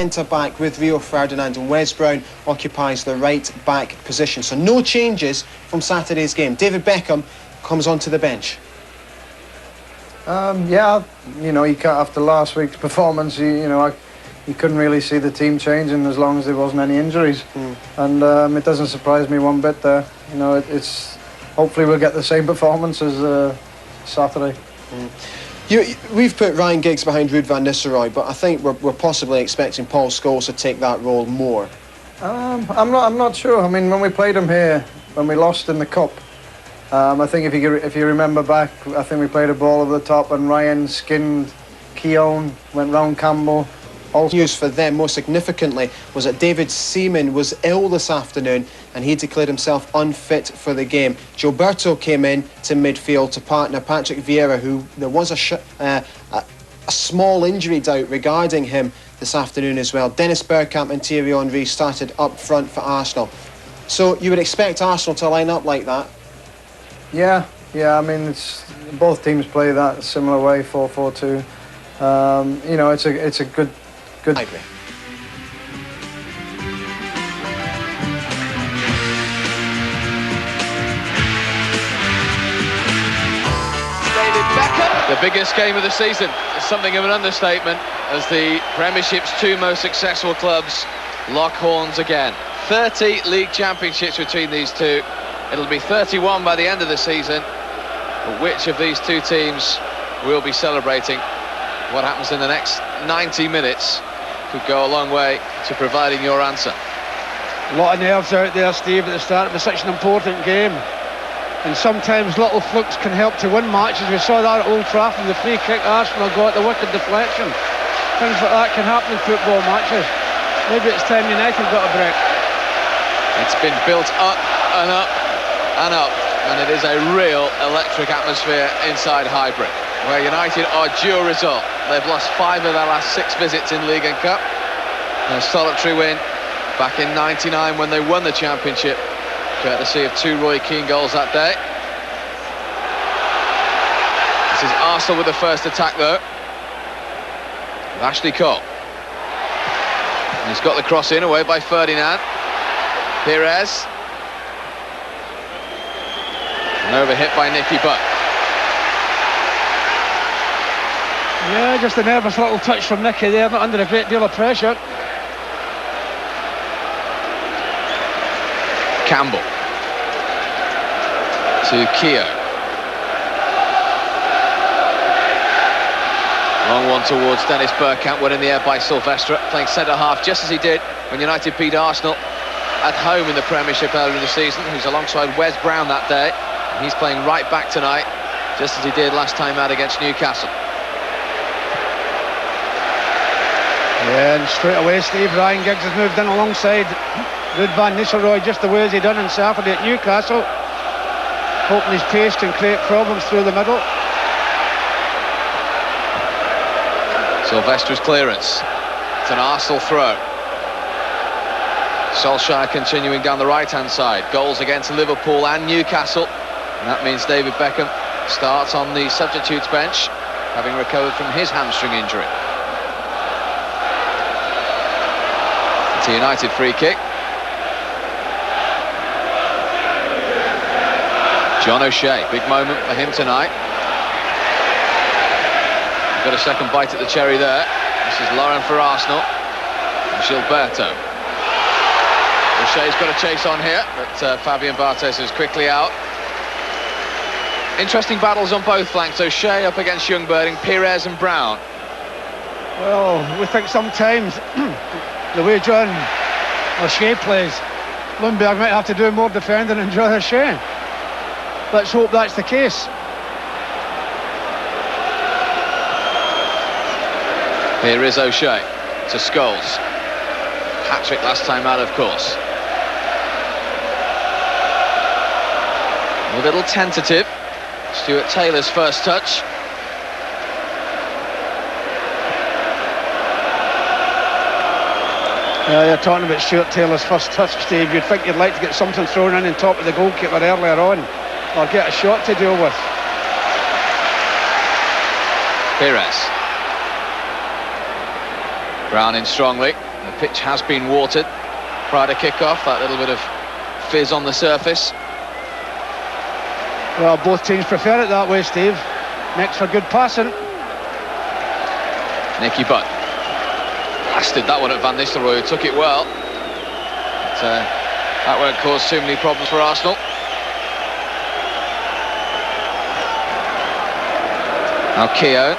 Centre-back with Rio Ferdinand, and Wes Brown occupies the right-back position. So no changes from Saturday's game. David Beckham comes onto the bench. Yeah, you know, you can't, after last week's performance, you couldn't really see the team changing as long as there wasn't any injuries. And it doesn't surprise me one bit there. You know, it's hopefully we'll get the same performance as Saturday. We've put Ryan Giggs behind Ruud van Nistelrooy, but I think we're possibly expecting Paul Scholes to take that role more. I'm not sure. I mean, when we played him here, when we lost in the cup, I think if you remember back, I think we played a ball over the top and Ryan skinned Keown, went round Campbell. Also, news for them, more significantly, was that David Seaman was ill this afternoon and he declared himself unfit for the game. Gilberto came in to midfield to partner Patrick Vieira, who there was a small injury doubt regarding him this afternoon as well. Dennis Bergkamp and Thierry Henry started up front for Arsenal. So you would expect Arsenal to line up like that? Yeah. I mean, both teams play that similar way, 4-4-2. You know, it's a good. I agree. David Beckham. The biggest game of the season is something of an understatement, as the Premiership's two most successful clubs lock horns again. 30 league championships between these two. It'll be 31 by the end of the season. But which of these two teams will be celebrating? What happens in the next 90 minutes could go a long way to providing your answer. A lot of nerves out there, Steve, at the start of such an important game. And sometimes little flukes can help to win matches. We saw that at Old Trafford, the free kick Arsenal got, the wicked deflection. Things like that can happen in football matches. Maybe it's time United got a break. It's been built up and up and up, and it is a real electric atmosphere inside Highbury, where United are due a result. They've lost 5 of their last 6 visits in League and Cup. And a solitary win back in '99 when they won the championship, courtesy of 2 Roy Keane goals that day. This is Arsenal with the first attack though, with Ashley Cole. And he's got the cross in, away by Ferdinand. Pires. And overhit by Nicky Butt. Yeah, just a nervous little touch from Nicky there, not under a great deal of pressure. Campbell to Keogh. Long one towards Dennis Bergkamp, went in the air by Silvestre, playing centre-half just as he did when United beat Arsenal at home in the Premiership earlier in the season. He's alongside Wes Brown that day. He's playing right back tonight, just as he did last time out against Newcastle. Yeah, and straight away, Steve, Ryan Giggs has moved in alongside Ruud van Nistelrooy, just the way as he done on Saturday at Newcastle. Hoping his pace can create problems through the middle. Silvestre's clearance. It's an Arsenal throw. Solskjaer continuing down the right-hand side. Goals against Liverpool and Newcastle. And that means David Beckham starts on the substitutes bench, having recovered from his hamstring injury. It's a United free kick. John O'Shea, big moment for him tonight. Got a second bite at the cherry there. This is Lauren for Arsenal. And Gilberto. O'Shea's got a chase on here, but Fabian Barthez is quickly out. Interesting battles on both flanks. O'Shea up against Ljungberg, Pires and Brown. Well, we think sometimes the way John O'Shea plays, Ljungberg might have to do more defending than John O'Shea. Let's hope that's the case. Here is O'Shea to Scholes. Hat-trick last time out, of course. A little tentative. Stuart Taylor's first touch. Yeah, you're talking about Stuart Taylor's first touch, Steve. You'd think you'd like to get something thrown in on top of the goalkeeper earlier on, or get a shot to deal with. Pires. Brown in strongly. The pitch has been watered prior to kick-off, that little bit of fizz on the surface. Well, both teams prefer it that way, Steve. Makes for good passing. Nicky Butt blasted that one at Van Nistelrooy, who took it well. But, that won't cause too many problems for Arsenal. Now Keown.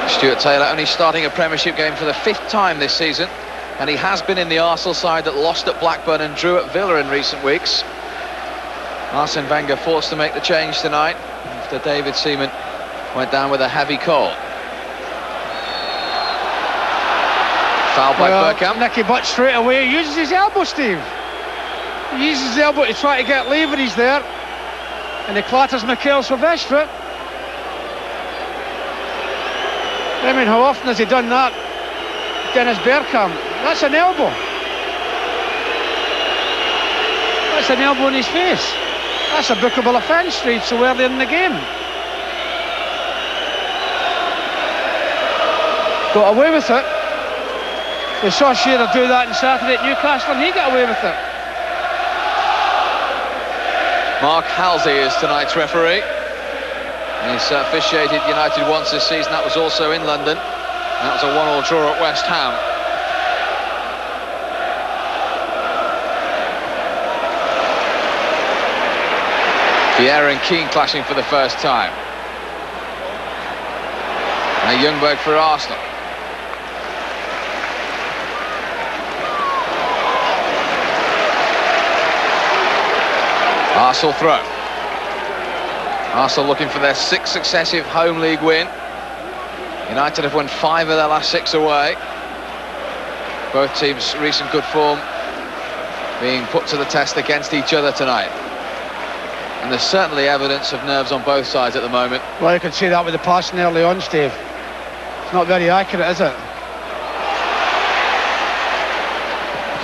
Stuart Taylor only starting a Premiership game for the 5th time this season, and he has been in the Arsenal side that lost at Blackburn and drew at Villa in recent weeks. Arsene Wenger forced to make the change tonight after David Seaman went down with a heavy cold. Foul by Bergkamp. Nicky Butt straight away uses his elbow, Steve. He uses his elbow to try to get leverage there, and he clatters Mikael Silvestre. I mean, how often has he done that? Dennis Bergkamp. That's an elbow. That's an elbow in his face. That's a bookable offence, Steve, so early in the game. Got away with it. We saw Shearer do that on Saturday at Newcastle, and he got away with it. Mark Halsey is tonight's referee. He's officiated United once this season. That was also in London. That was a 1-1 draw at West Ham. Vieira and Keane clashing for the first time. Now Ljungberg for Arsenal. Arsenal throw. Arsenal looking for their 6th successive home league win. United have won 5 of their last 6 away. Both teams' recent good form being put to the test against each other tonight. And there's certainly evidence of nerves on both sides at the moment. Well, you can see that with the passing early on, Steve. It's not very accurate, is it?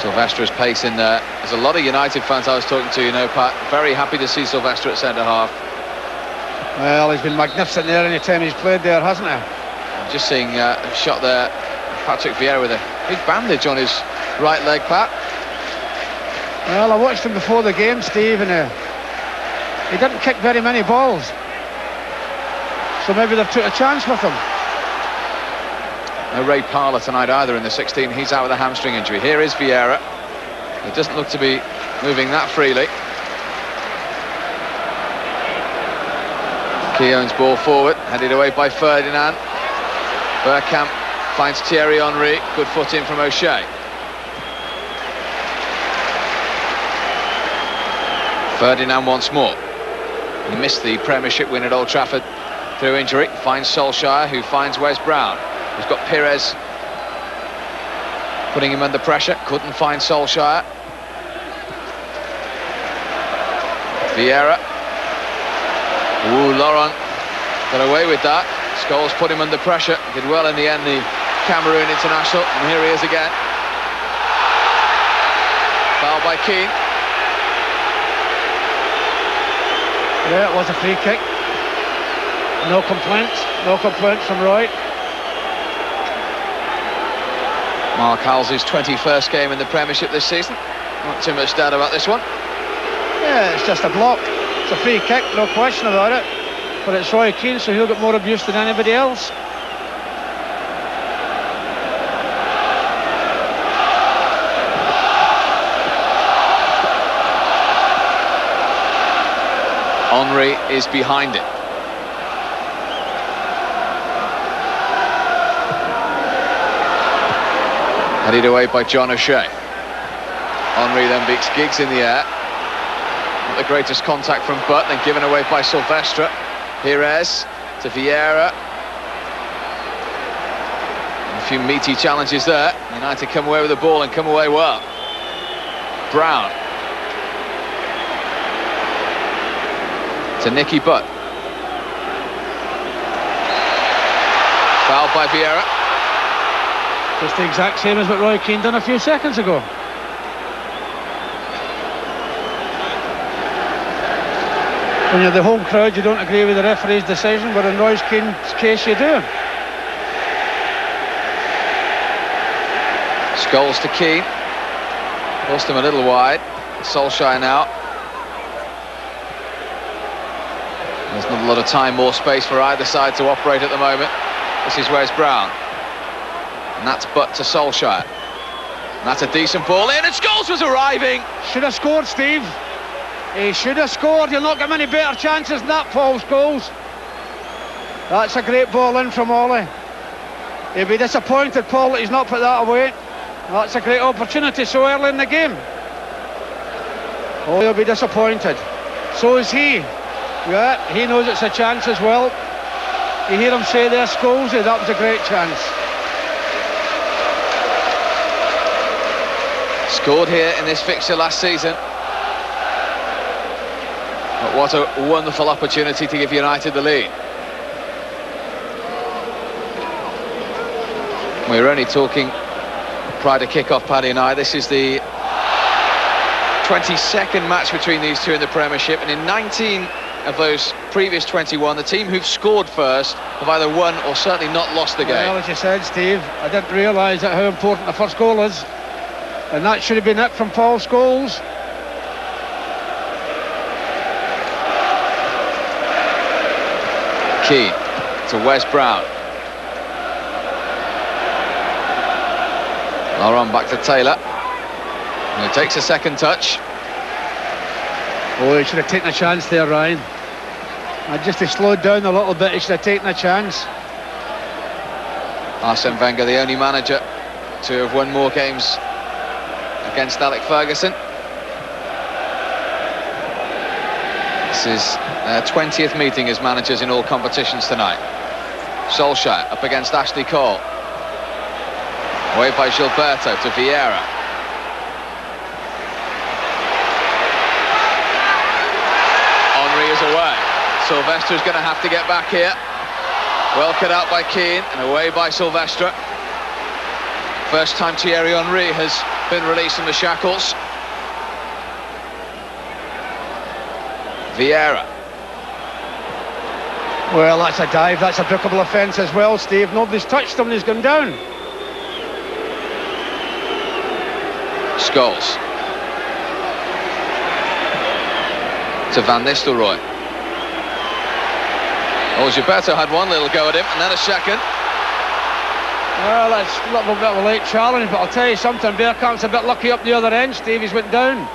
Silvestre's pace in there. There's a lot of United fans I was talking to, you know, Pat, very happy to see Silvestre at centre-half. Well, he's been magnificent there any time he's played there, hasn't he? I'm just seeing a shot there, Patrick Vieira with a big bandage on his right leg, Pat. Well, I watched him before the game, Steve, and he didn't kick very many balls. So maybe they've took a chance with him. No Ray Parlour tonight either in the 16. He's out with a hamstring injury. Here is Vieira. He doesn't look to be moving that freely. Keown's ball forward, headed away by Ferdinand. Bergkamp finds Thierry Henry. Good foot in from O'Shea. Ferdinand once more. He missed the Premiership win at Old Trafford through injury. Finds Solskjaer, who finds Wes Brown. He's got Pires putting him under pressure. Couldn't find Solskjaer. Vieira. Ooh, Laurent got away with that. Scholes put him under pressure. Did well in the end, the Cameroon international. And here he is again. Foul by Keane. Yeah, it was a free kick. No complaints. No complaints from Roy. Mark Halsey's 21st game in the Premiership this season. Not too much doubt about this one. Yeah, it's just a block. It's a free kick, no question about it. But it's Roy Keane, so he'll get more abuse than anybody else. Henry is behind it. Headed away by John O'Shea. Henry then beats Giggs in the air. Not the greatest contact from Butt, then given away by Silvestre. Pires to Vieira. A few meaty challenges there. United come away with the ball and come away well. Brown. To Nicky Butt. Fouled by Vieira. Just the exact same as what Roy Keane done a few seconds ago. When you're the home crowd, you don't agree with the referee's decision, but in Roy Keane's case, you do. Scholes to Keane. Forced him a little wide. Solskjaer now. There's not a lot of time or space for either side to operate at the moment. This is Wes Brown. And that's Butt to Solskjaer. And that's a decent ball in, and Scholes was arriving. Should have scored, Steve. He should have scored. You'll not get many better chances than that, Paul Scholes. That's a great ball in from Ollie. He'll be disappointed, Paul, that he's not put that away. That's a great opportunity so early in the game. Oh, he'll be disappointed. So is he. Yeah, he knows it's a chance as well. You hear him say there, Scholes, that was a great chance. Scored here in this fixture last season. But what a wonderful opportunity to give United the lead. We were only talking prior to kick-off, Paddy and I. This is the 22nd match between these two in the Premiership, and in 19 of those previous 21, the team who've scored first have either won or certainly not lost the game. Well, as you said, Steve, I didn't realise how important the first goal is, and that should have been it from Paul Scholes. Keane to Wes Brown. Laurent back to Taylor. And he takes a second touch. Oh, he should have taken a chance there, Ryan. And just to slow down a little bit, he should have taken a chance. Arsene Wenger, the only manager to have won more games against Alec Ferguson. This is their 20th meeting as managers in all competitions tonight. Solskjaer up against Ashley Cole. Away by Gilberto to Vieira. Henry is away. Silvestre is going to have to get back here. Well cut out by Keane and away by Silvestre. First time Thierry Henry has been released from the shackles. Vieira. Well, that's a dive, that's a bookable offence as well, Steve. Nobody's touched him and he's gone down. Scholes. To Van Nistelrooy. Oh, Gilberto had one little go at him and then a second. Well, that's a little bit of a late challenge, but I'll tell you something, Bergkamp's a bit lucky up the other end, Steve. He's went down.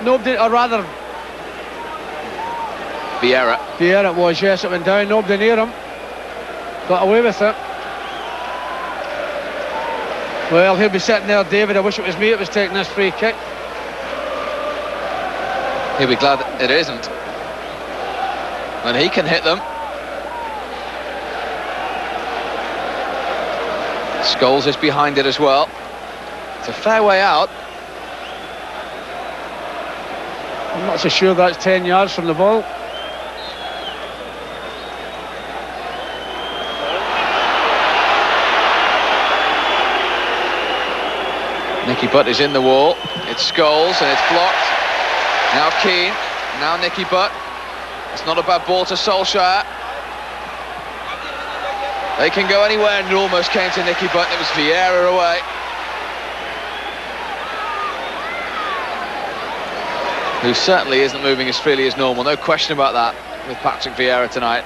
Nobody, or rather... Vieira. Vieira it was, yes, it went down. Nobody near him. Got away with it. Well, he'll be sitting there, David. I wish it was me that was taking this free kick. He'll be glad it isn't. And he can hit them. Scholes is behind it as well. It's a fair way out. I'm not so sure that's 10 yards from the ball. Nicky Butt is in the wall. It's Scholes and it's blocked. Now Keane. Now Nicky Butt. It's not a bad ball to Solskjaer. They can go anywhere and it almost came to Nicky Butt. It was Vieira away. Who certainly isn't moving as freely as normal. No question about that with Patrick Vieira tonight.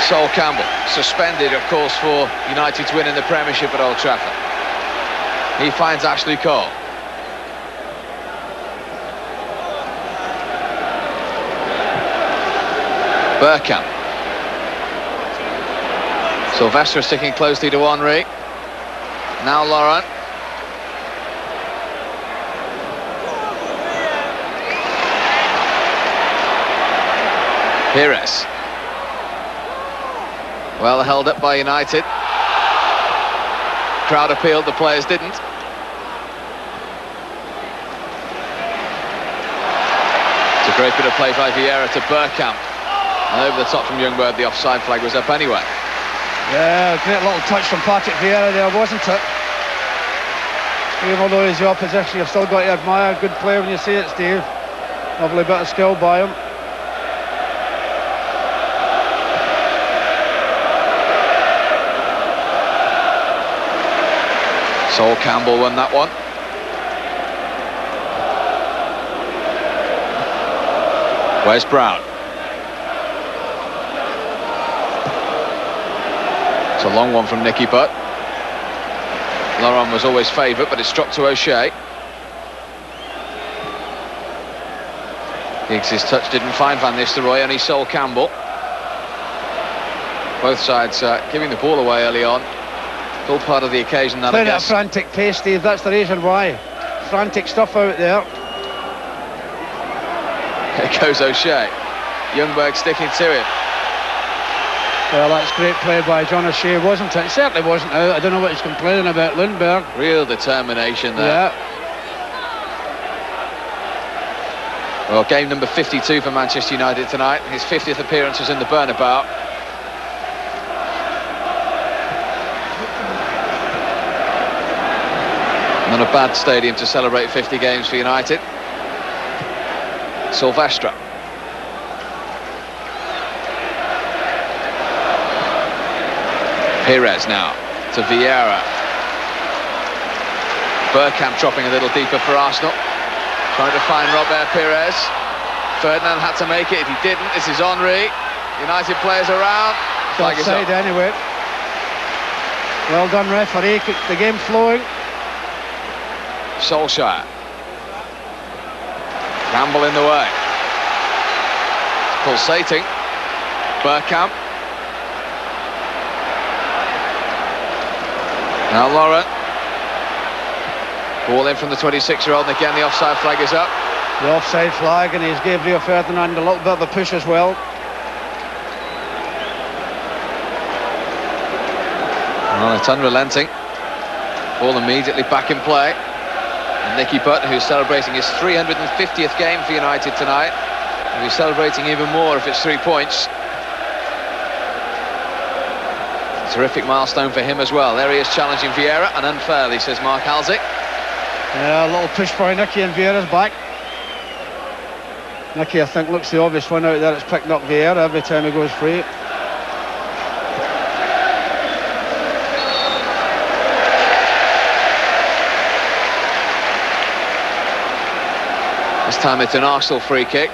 Sol Campbell, suspended, of course, for United's win in the Premiership at Old Trafford. He finds Ashley Cole. Bergkamp. Silvestre sticking closely to Henry. Now Laurent. Pires. Well held up by United. Crowd appealed, the players didn't. It's a great bit of play by Vieira to Bergkamp. And over the top from Youngberg, the offside flag was up anyway. Yeah, great little touch from Patrick Vieira there, wasn't it? Even though he's the opposition, you've still got to admire good play when you see it, Steve. Lovely bit of skill by him. Sol Campbell won that one. Wes Brown. It's a long one from Nicky Butt. Laurent was always favourite, but it's dropped to O'Shea. Giggs' touch didn't find Van Nistelrooy, only Sol Campbell. Both sides giving the ball away early on. All part of the occasion, that I Playing at a guess. frantic pace, Steve, that's the reason why. Frantic stuff out there. Here goes O'Shea. Youngberg sticking to him. Well, that's great play by John O'Shea, wasn't it? It certainly wasn't out. I don't know what he's complaining about, Lundberg. Real determination there. Yeah. Well, game number 52 for Manchester United tonight. His 50th appearance was in the Bernabeu. Not a bad stadium to celebrate 50 games for United. Silvestre. Pires now to Vieira. Bergkamp dropping a little deeper for Arsenal. Trying to find Robert Pires. Ferdinand had to make it. If he didn't, this is Henry. United players around. Flag is Offside up. anyway. Well done, referee. Keep the game flowing. Solskjaer. Campbell in the way. It's pulsating. Bergkamp. Now Laurent. Ball in from the 26-year-old, and again the offside flag is up. The offside flag, and he's gave Rio Ferdinand a little bit of a push as well. Well, it's unrelenting. Ball immediately back in play. And Nicky Butt, who's celebrating his 350th game for United tonight, will be celebrating even more if it's 3 points. Terrific milestone for him as well. There he is challenging Vieira, and unfairly, says Mark Halsey. Yeah, a little push by Nicky, and Vieira's back. Nicky, I think, looks the obvious one out there. It's picking up Vieira every time he goes free. This time it's an Arsenal free kick.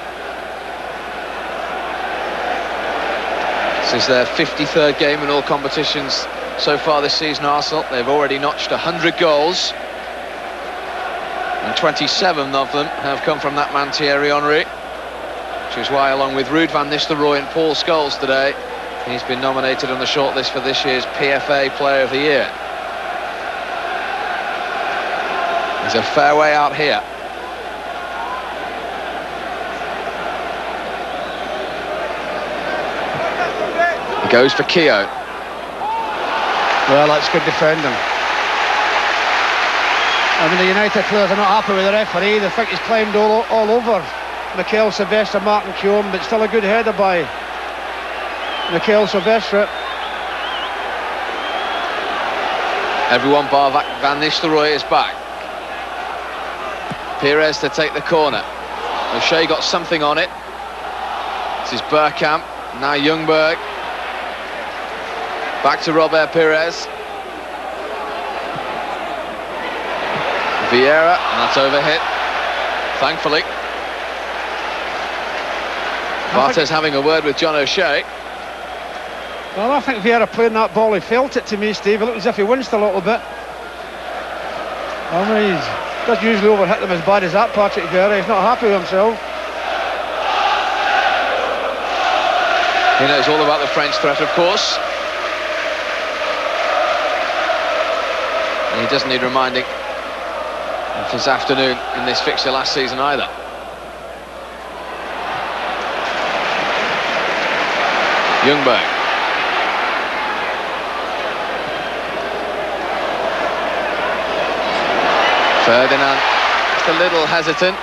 This is their 53rd game in all competitions so far this season, Arsenal. They've already notched 100 goals. And 27 of them have come from that man Thierry Henry. Which is why, along with Ruud van Nistelrooy and Paul Scholes today, he's been nominated on the shortlist for this year's PFA Player of the Year. He's a fair way out here. He goes for Keogh. Well, that's good defending. I mean, the United players are not happy with the referee. They think he's climbed all over Mikel Silvestre, Martin Keown, but still a good header by Mikel Silvestre. Everyone bar Van Nistelrooy is back. Pires to take the corner. O'Shea got something on it. This is Bergkamp. Now Youngberg. Back to Robert Pires. Vieira, and that's overhit. Thankfully. Bartes having a word with John O'Shea. Well, I think Vieira playing that ball, he felt it to me, Steve. It looked as if he winced a little bit. I mean, he doesn't usually overhit them as bad as that, Patrick Vieira. He's not happy with himself. He knows all about the French threat, of course. And he doesn't need reminding of his afternoon in this fixture last season either. Youngberg. Ferdinand just a little hesitant.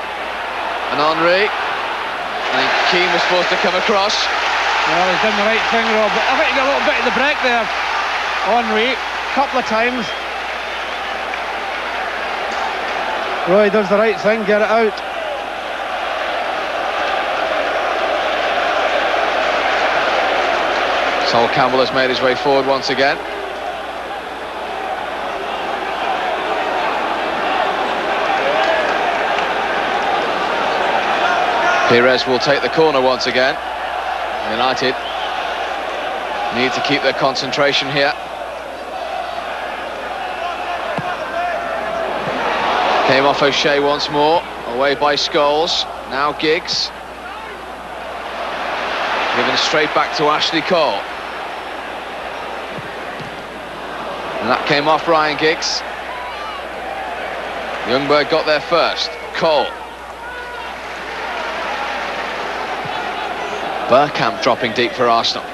And Henry. I think Keane was forced to come across. Well, he's done the right thing, Rob. But I think he got a little bit of the break there. Henry, a couple of times. Roy does the right thing, get it out. Sol Campbell has made his way forward once again. Pires will take the corner once again. United need to keep their concentration here. Came off O'Shea once more, away by Scholes. Now Giggs. Given straight back to Ashley Cole. And that came off Ryan Giggs. Ljungberg got there first. Cole. Bergkamp dropping deep for Arsenal.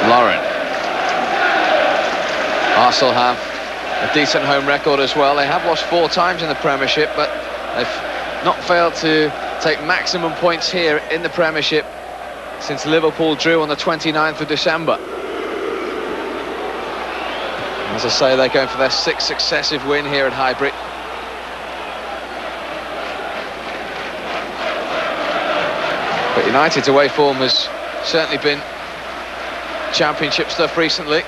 Lauren. Arsenal have a decent home record as well. They have lost 4 times in the Premiership, but they've not failed to take maximum points here in the Premiership since Liverpool drew on the 29th of December. As I say, they're going for their 6th successive win here at Highbury. But United's away form has certainly been Championship stuff recently.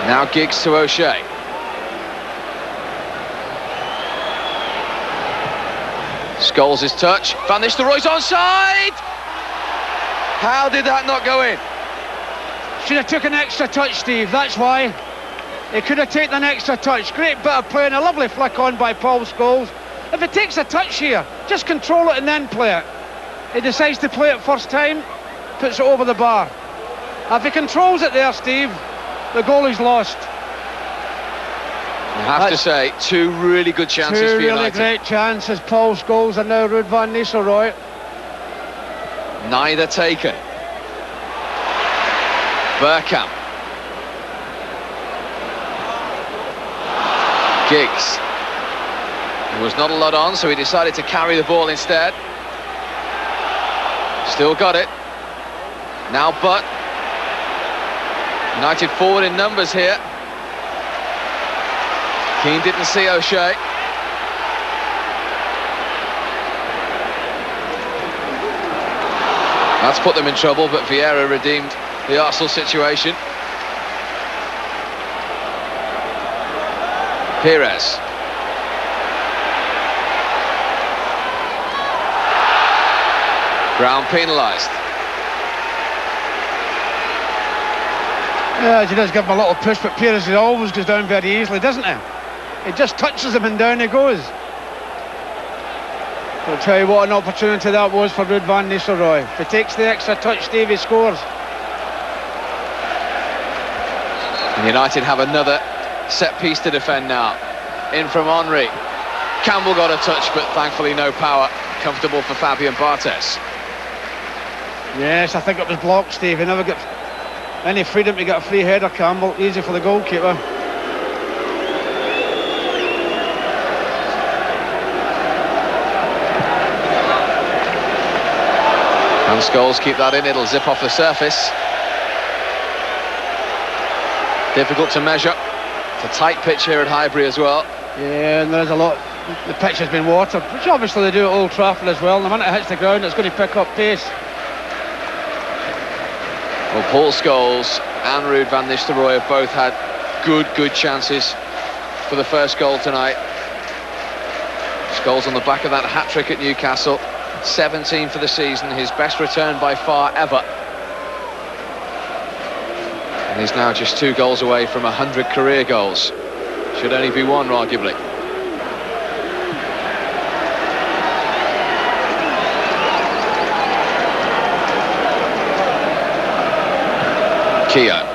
Now Giggs to O'Shea. Scholes' touch. Van Nistelrooy's onside! How did that not go in? Should have took an extra touch, Steve, that's why. He could have taken an extra touch. Great bit of play and a lovely flick on by Paul Scholes. If it takes a touch here, just control it and then play it. He decides to play it first time, puts it over the bar. If he controls it there, Steve, the goal is lost. I have to say, 2 really good chances for Two really United. great chances, Paul Scholes and now Ruud van Nistelrooy. Neither taken. Bergkamp. Giggs. There was not a lot on, so he decided to carry the ball instead. Still got it. Now Butt. United forward in numbers here. Keane didn't see O'Shea. That's put them in trouble, but Vieira redeemed the Arsenal situation. Pires. Brown penalised. Yeah, he does give him a little push, but Pires always goes down very easily, doesn't he? He just touches him and down he goes. I'll tell you what an opportunity that was for Ruud van Nistelrooy. If he takes the extra touch, Steve, he scores. And United have another set piece to defend now. In from Henry. Campbell got a touch, but thankfully no power. Comfortable for Fabian Barthez. Yes, I think it was blocked, Steve. He never got any freedom to get a free header, Campbell. Easy for the goalkeeper. And Scholes keep that in, it'll zip off the surface. Difficult to measure. It's a tight pitch here at Highbury as well. Yeah, and there's a lot. The pitch has been watered, which obviously they do at Old Trafford as well. And the minute it hits the ground, it's going to pick up pace. Well, Paul Scholes and Ruud van Nistelrooy have both had good chances for the first goal tonight. Scholes on the back of that hat-trick at Newcastle. 17 for the season, his best return by far ever. And he's now just 2 goals away from 100 career goals. Should only be 1, arguably. Keogh.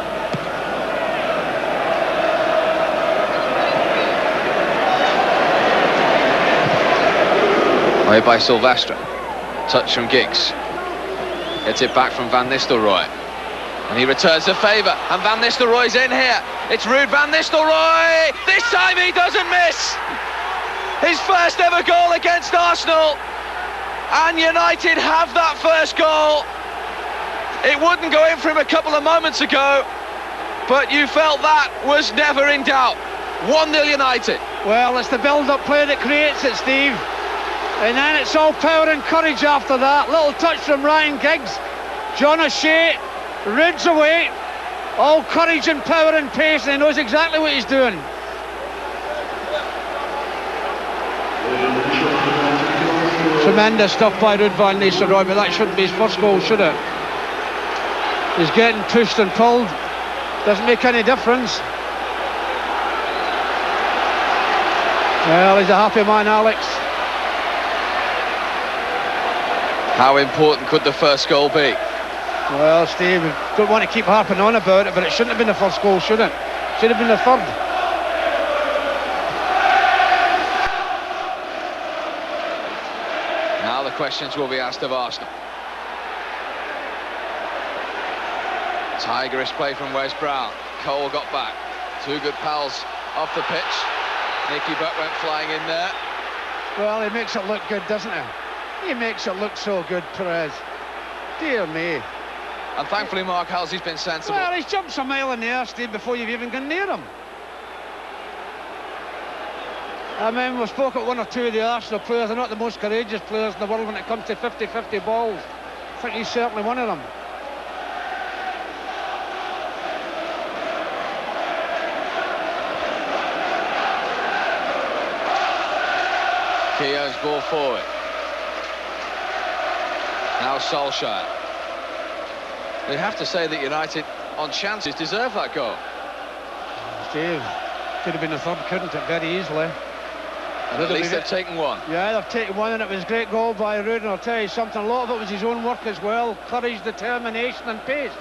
Away by Silvestre. Touch from Giggs. Gets it back from Van Nistelrooy. And he returns the favour. And Van Nistelrooy's in here. It's Ruud van Nistelrooy. This time he doesn't miss. His first ever goal against Arsenal. And United have that first goal. It wouldn't go in for him a couple of moments ago, but you felt that was never in doubt. 1-0 United. Well, it's the build-up play that creates it, Steve. And then it's all power and courage after that. Little touch from Ryan Giggs. John O'Shea rids away. All courage and power and pace, and he knows exactly what he's doing. Tremendous stuff by Ruud van Nistelrooy, but that shouldn't be his first goal, should it? He's getting pushed and pulled. Doesn't make any difference. Well, he's a happy man, Alex. How important could the first goal be? Well, Steve, we don't want to keep harping on about it, but it shouldn't have been the first goal, should it? Should have been the third. Now the questions will be asked of Arsenal. Tigerish play from Wes Brown. Cole got back. Two good pals off the pitch. Nicky Butt went flying in there. Well, he makes it look good, doesn't he? He makes it look so good, Perez. Dear me. And thankfully Mark Halsey's been sensible. Well, he's jumped a mile in the air, Steve, before you've even gone near him. I mean, we've spoken about one or two of the Arsenal players. They're not the most courageous players in the world when it comes to 50-50 balls. I think he's certainly one of them. Keown's ball forward. Now Solskjaer. They have to say that United, on chances, deserve that goal. Steve, could have been a third, couldn't it, very easily. And at least they've taken one. Yeah, they've taken one, and it was a great goal by Ruud, and I'll tell you something, a lot of it was his own work as well. Courage, determination and pace.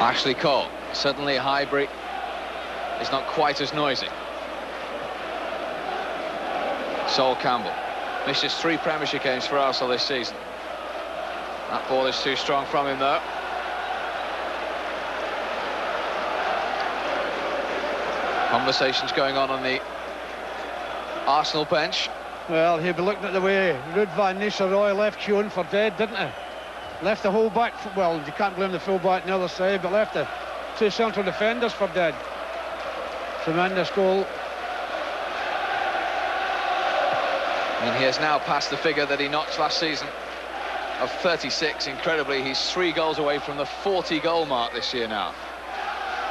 Ashley Cole, suddenly Highbury is not quite as noisy. Sol Campbell misses 3 Premiership games for Arsenal this season. That ball is too strong from him though. Conversations going on the Arsenal bench. Well, he'll be looking at the way Ruud van Nistelrooy left Keown for dead, didn't he? Left the whole back, well, you can't blame the full back on the other side, but left the 2 central defenders for dead. Tremendous goal. And he has now passed the figure that he notched last season of 36. Incredibly, he's 3 goals away from the 40 goal mark this year now.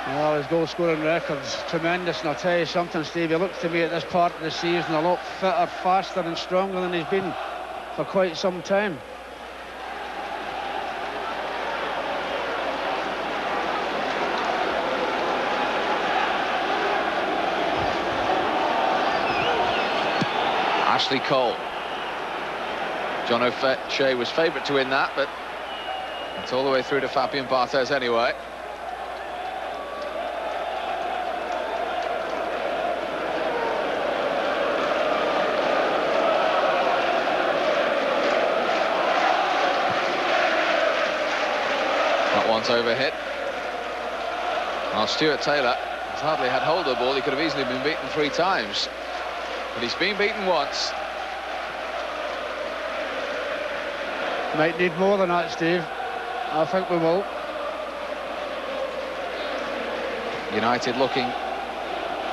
Well, his goal scoring record's tremendous, and I'll tell you something, Steve, he looks to me at this part of the season a lot fitter, faster and stronger than he's been for quite some time. Ashley Cole. John O'Shea was favourite to win that, but it's all the way through to Fabien Barthez anyway. That one's overhit. Well, Stuart Taylor has hardly had hold of the ball. He could have easily been beaten 3 times. But he's been beaten once. Might need more than that, Steve. I think we will. United looking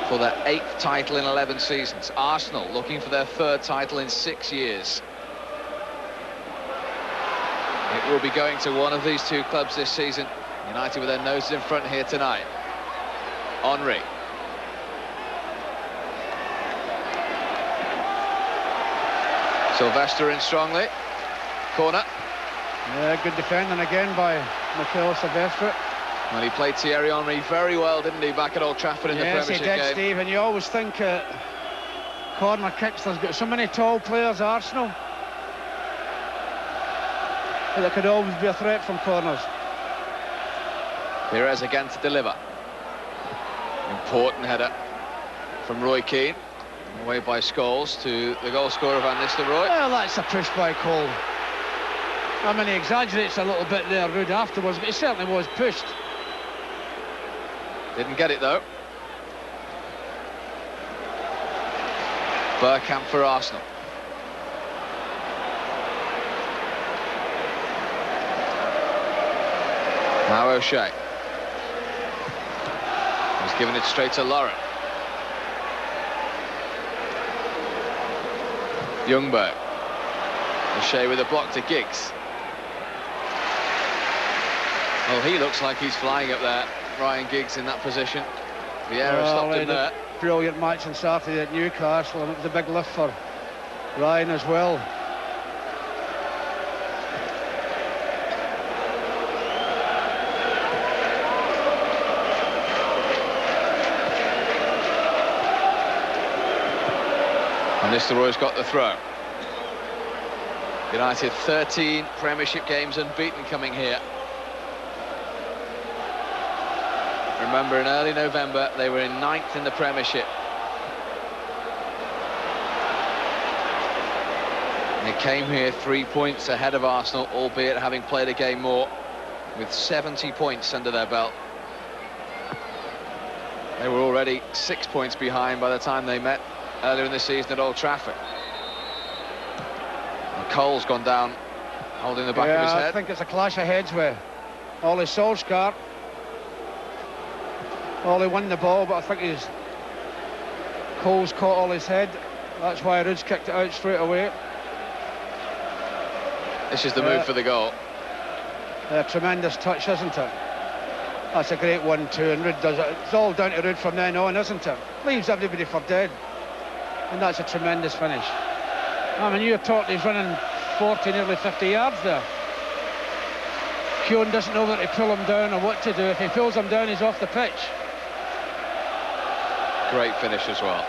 for their 8th title in 11 seasons. Arsenal looking for their 3rd title in 6 years. It will be going to one of these 2 clubs this season. United with their noses in front here tonight. Henry. Sylvester in strongly. Corner. Yeah, good defending again by Mikel Silvestre. Well, he played Thierry Henry very well, didn't he, back at Old Trafford in the Premiership game? Yes, he did, Steve, and you always think corner kicks, there's got so many tall players, Arsenal, but there could always be a threat from corners. Perez again to deliver. Important header from Roy Keane. Away by Scholes to the goal scorer Van Nistelrooy. Well, that's a push by Cole. I mean, he exaggerates a little bit there, Ruud, afterwards, but he certainly was pushed. Didn't get it, though. Bergkamp for Arsenal. Now O'Shea. He's given it straight to Lauren. Ljungberg. O'Shea with a block to Giggs. Oh, he looks like he's flying up there. Ryan Giggs in that position. Vieira stopped him there. Brilliant match on Saturday at Newcastle, and it was a big lift for Ryan as well. And Nistelrooy's got the throw. United 13 Premiership games unbeaten coming here. Remember, in early November, they were in 9th in the Premiership. They came here 3 points ahead of Arsenal, albeit having played a game more, with 70 points under their belt. They were already 6 points behind by the time they met earlier in the season at Old Trafford. And Cole's gone down, holding the back of his head. I think it's a clash of heads with Ole Solskjaer. Ole won the ball, but I think Cole's caught Ole's head. That's why Roods kicked it out straight away. This is the move for the goal. A tremendous touch, isn't it? That's a great 1-2, and Rood does it. It's all down to Rood from then on, isn't it? Leaves everybody for dead. And that's a tremendous finish. I mean, you're talking he's running 40, nearly 50 yards there. Keown doesn't know whether to pull him down or what to do. If he pulls him down, he's off the pitch. Great finish as well.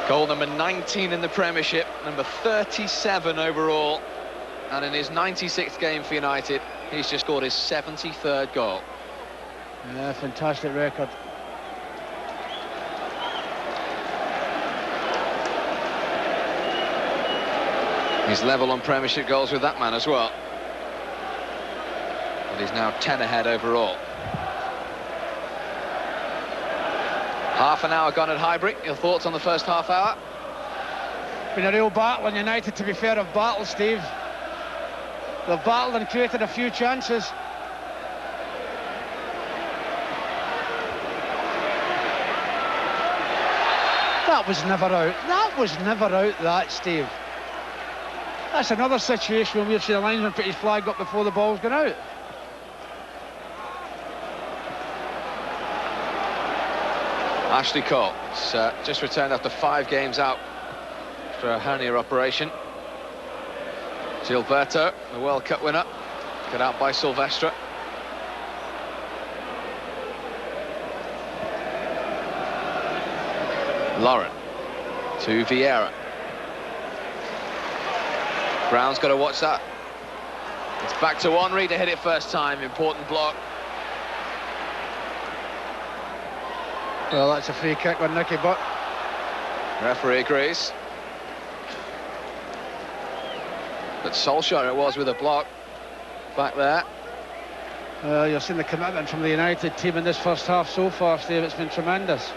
Goal number 19 in the Premiership, number 37 overall, and in his 96th game for United, he's just scored his 73rd goal. Yeah, fantastic record. He's level on Premiership goals with that man as well. But he's now 10 ahead overall. Half an hour gone at Highbury. Your thoughts on the first half hour? Been a real battle, and United, to be fair, have battled, Steve. They've battled and created a few chances. That was never out. That was never out, that, Steve. That's another situation where we've seen a linesman put his flag up before the ball's gone out. Ashley Cole just returned after 5 games out for a hernia operation. Gilberto, the World Cup winner, cut out by Silvestre. Lauren to Vieira. Brown's got to watch that. It's back to Henry to hit it first time. Important block. Well, that's a free kick on Nicky Butt. Referee agrees. But Solskjaer it was with a block back there. You're seeing the commitment from the United team in this first half so far, Steve. It's been tremendous.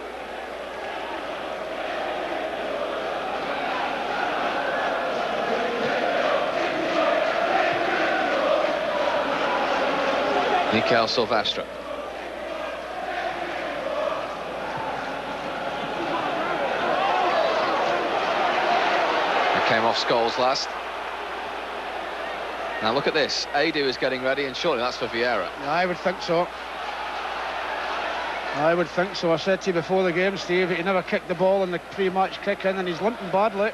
Mikel Silvestre. It came off Scholes last. Now look at this. Adu is getting ready, and surely that's for Vieira. I would think so. I would think so. I said to you before the game, Steve, he never kicked the ball in the pre-match kick-in, and he's limping badly.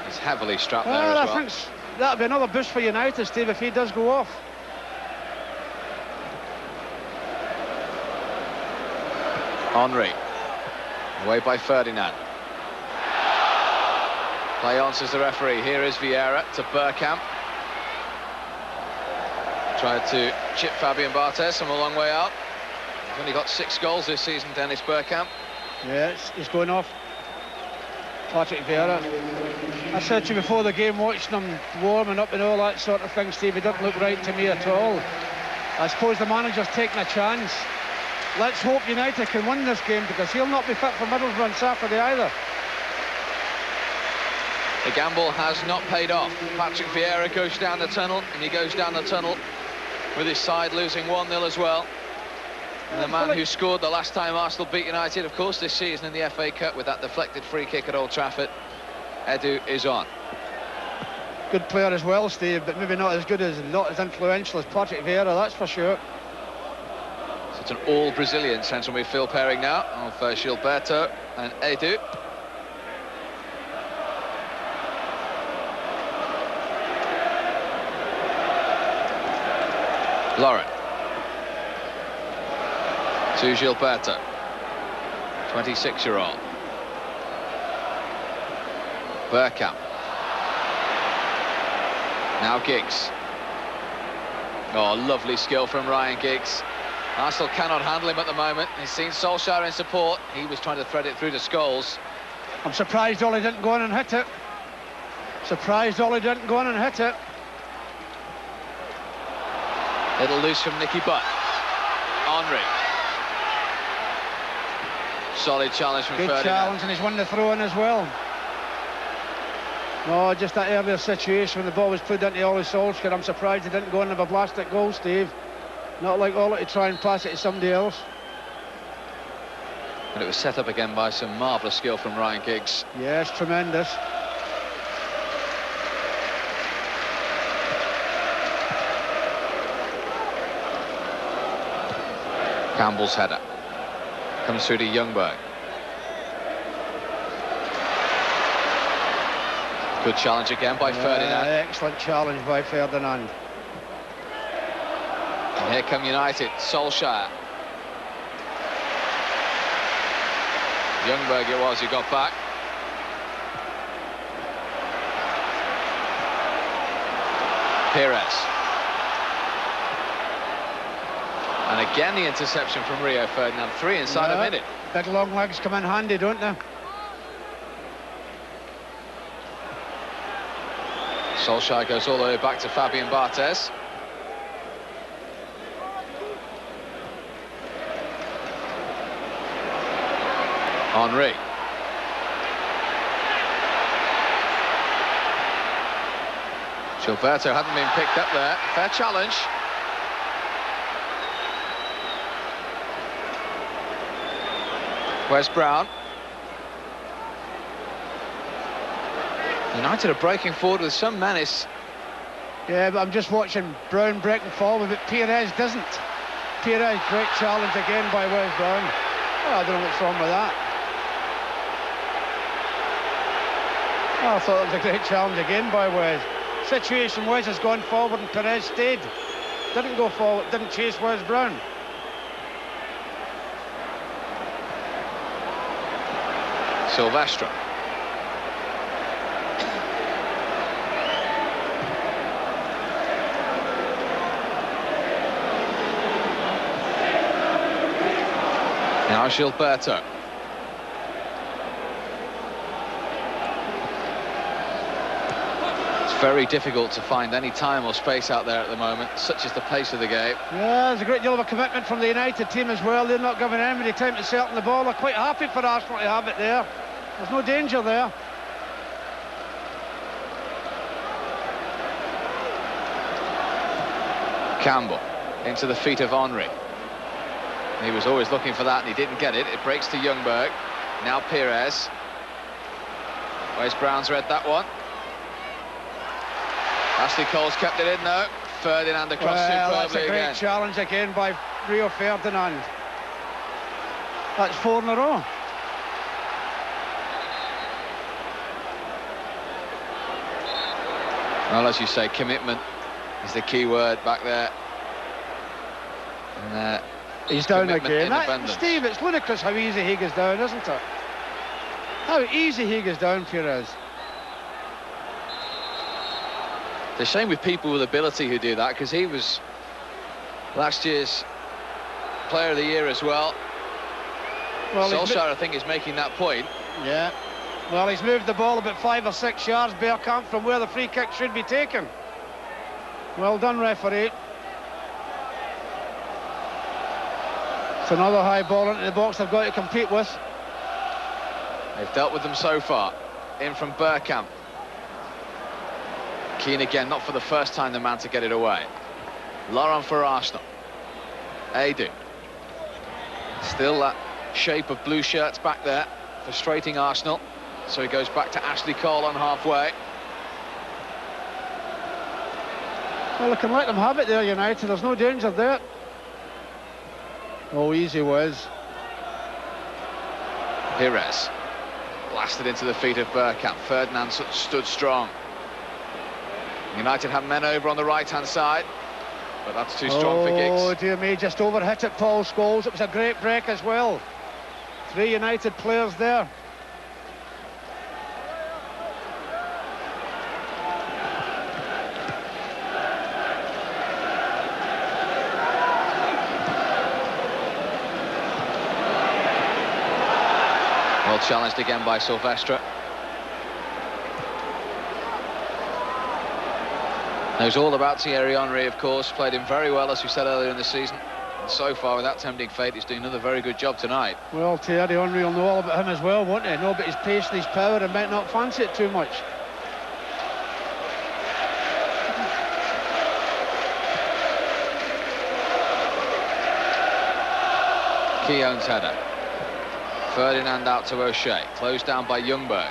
He's heavily strapped there as well. I think that'll be another boost for United, Steve, if he does go off. Henry, away by Ferdinand. Play on, says the referee. Here is Vieira to Bergkamp. Tried to chip Fabian Barthez from a long way out. He's only got 6 goals this season, Dennis Bergkamp. Yeah, he's going off. Patrick Vieira. I said to you before the game, watching him warming up and all that sort of thing, Steve, he doesn't look right to me at all. I suppose the manager's taking a chance. Let's hope United can win this game, because he'll not be fit for Middlesbrough on Saturday either. The gamble has not paid off. Patrick Vieira goes down the tunnel, and he goes down the tunnel with his side losing 1-0 as well. And the man who scored the last time Arsenal beat United, of course, this season in the FA Cup with that deflected free kick at Old Trafford. Edu is on. Good player as well, Steve, but maybe not as good as, not as influential as Patrick Vieira, that's for sure. So it's an all-Brazilian central midfield pairing now of Gilberto and Edu. Lauren to Gilberto, 26-year-old. Bergkamp. Now Giggs. Oh, lovely skill from Ryan Giggs. Arsenal cannot handle him at the moment. He's seen Solskjaer in support. He was trying to thread it through to Scholes. I'm surprised Ollie didn't go in and hit it. Surprised Ollie didn't go in and hit it. Little loose from Nicky Butt. Henry. Solid challenge from Ferdinand. Good challenge, and he's won the throw-in as well. No, just that earlier situation when the ball was played into Ollie Solskjaer. I'm surprised he didn't go in and have a blasted goal, Steve. Not like Ollie to try and pass it to somebody else. And it was set up again by some marvellous skill from Ryan Giggs. Yes, tremendous. Campbell's header comes through to Ljungberg. Good challenge again by Ferdinand. Excellent challenge by Ferdinand. And here come United. Solskjaer. Ljungberg it was who got back. Pires. And again the interception from Rio Ferdinand. 3 inside a minute. Big long legs come in handy, don't they? Solskjaer goes all the way back to Fabian Barthez. Henry. Gilberto hadn't been picked up there. Fair challenge. Wes Brown. United are breaking forward with some menace. Yeah, but I'm just watching Brown breaking forward, but Pires doesn't. Pires, great challenge again by Wes Brown. Oh, I don't know what's wrong with that. Oh, I thought it was a great challenge again by Wes. Situation, Wes has gone forward and Pires stayed. Didn't go forward, didn't chase Wes Brown. Silvestre. Now Gilberto. It's very difficult to find any time or space out there at the moment, such is the pace of the game. Yeah, there's a great deal of a commitment from the United team as well. They're not giving anybody time to settle the ball. They're quite happy for Arsenal to have it there. There's no danger there. Campbell into the feet of Henry. He was always looking for that and he didn't get it. It breaks to Ljungberg. Now Pires. Wes Brown's read that one. Ashley Cole's kept it in though. Ferdinand across superbly that's a great again. challenge again by Rio Ferdinand. That's 4 in a row. Well, as you say, commitment is the key word back there. And, he's down commitment, again. Steve, it's ludicrous how easy he goes down, isn't it? How easy he goes down, Pires. It's a shame with people with ability who do that, because he was last year's Player of the Year as well. Solskjaer, I think, is making that point. Yeah. Well, he's moved the ball about 5 or 6 yards, Bergkamp, from where the free kick should be taken. Well done, referee. It's another high ball into the box they've got to compete with. They've dealt with them so far. In from Bergkamp. Keane again, not for the first time the man to get it away. Laurent for Arsenal. Edu. Still that shape of blue shirts back there, frustrating Arsenal. So he goes back to Ashley Cole on halfway. Well, they can let them have it there, United. There's no danger there. Oh, easy was. Pires blasted into the feet of Bergkamp. Ferdinand stood strong. United have men over on the right-hand side, but that's too strong for Giggs. Oh, dear me, just overhit it, Paul Scholes. It was a great break as well. 3 United players there. Well challenged again by Silvestre. Knows all about Thierry Henry, of course. Played him very well, as we said earlier in the season. And so far, without tempting fate, he's doing another very good job tonight. Well, Thierry Henry will know all about him as well, won't he? Know about his pace and his power and might not fancy it too much. Keown's header. Ferdinand out to O'Shea. Closed down by Ljungberg.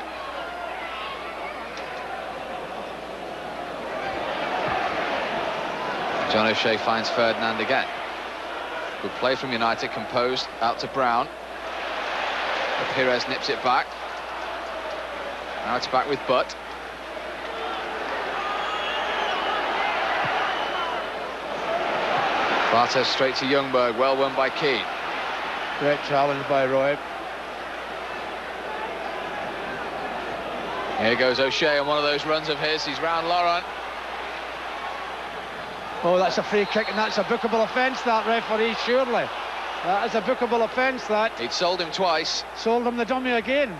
John O'Shea finds Ferdinand again. Good play from United, composed, out to Brown. But Pires nips it back. Now it's back with Butt. Bartes straight to Ljungberg, well won by Keane. Great challenge by Roy. Here goes O'Shea on one of those runs of his. He's round Laurent. Oh, that's a free kick, and that's a bookable offence, that, referee, surely. That is a bookable offence, that. He'd sold him twice. Sold him the dummy again.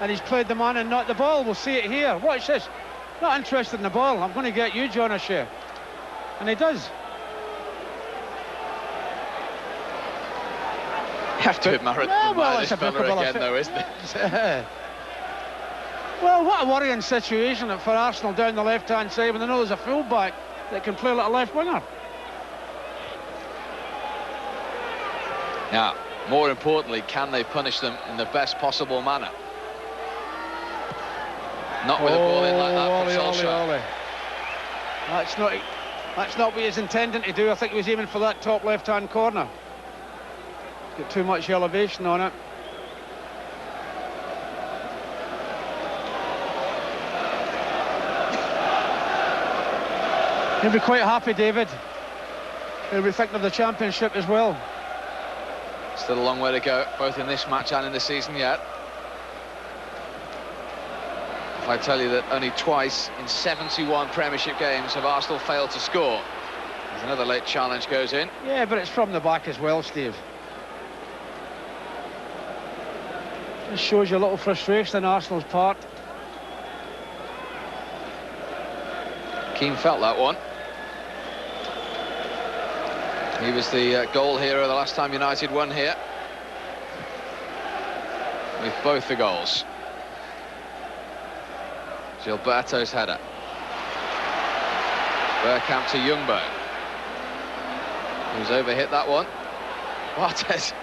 And he's played the man and not the ball. We'll see it here. Watch this. Not interested in the ball. I'm going to get you, John O'Shea. And he does. You have to admire this fella again, though, isn't it? Well, what a worrying situation for Arsenal down the left-hand side when they know there's a full-back that can play like a left winger. Now, more importantly, can they punish them in the best possible manner? Not with a ball in like that for Solskjaer. That's not what he's intending to do. I think he was aiming for that top left-hand corner. Got too much elevation on it. He'll be quite happy, David. He'll be thinking of the championship as well. Still a long way to go, both in this match and in the season yet. If I tell you that only twice in 71 Premiership games have Arsenal failed to score, as another late challenge goes in. Yeah, but it's from the back as well, Steve. This shows you a little frustration on Arsenal's part. Keane felt that one. He was the goal hero the last time United won here, with both the goals. Gilberto's header. Bergkamp to Ljungberg, who's overhit that one. Bartes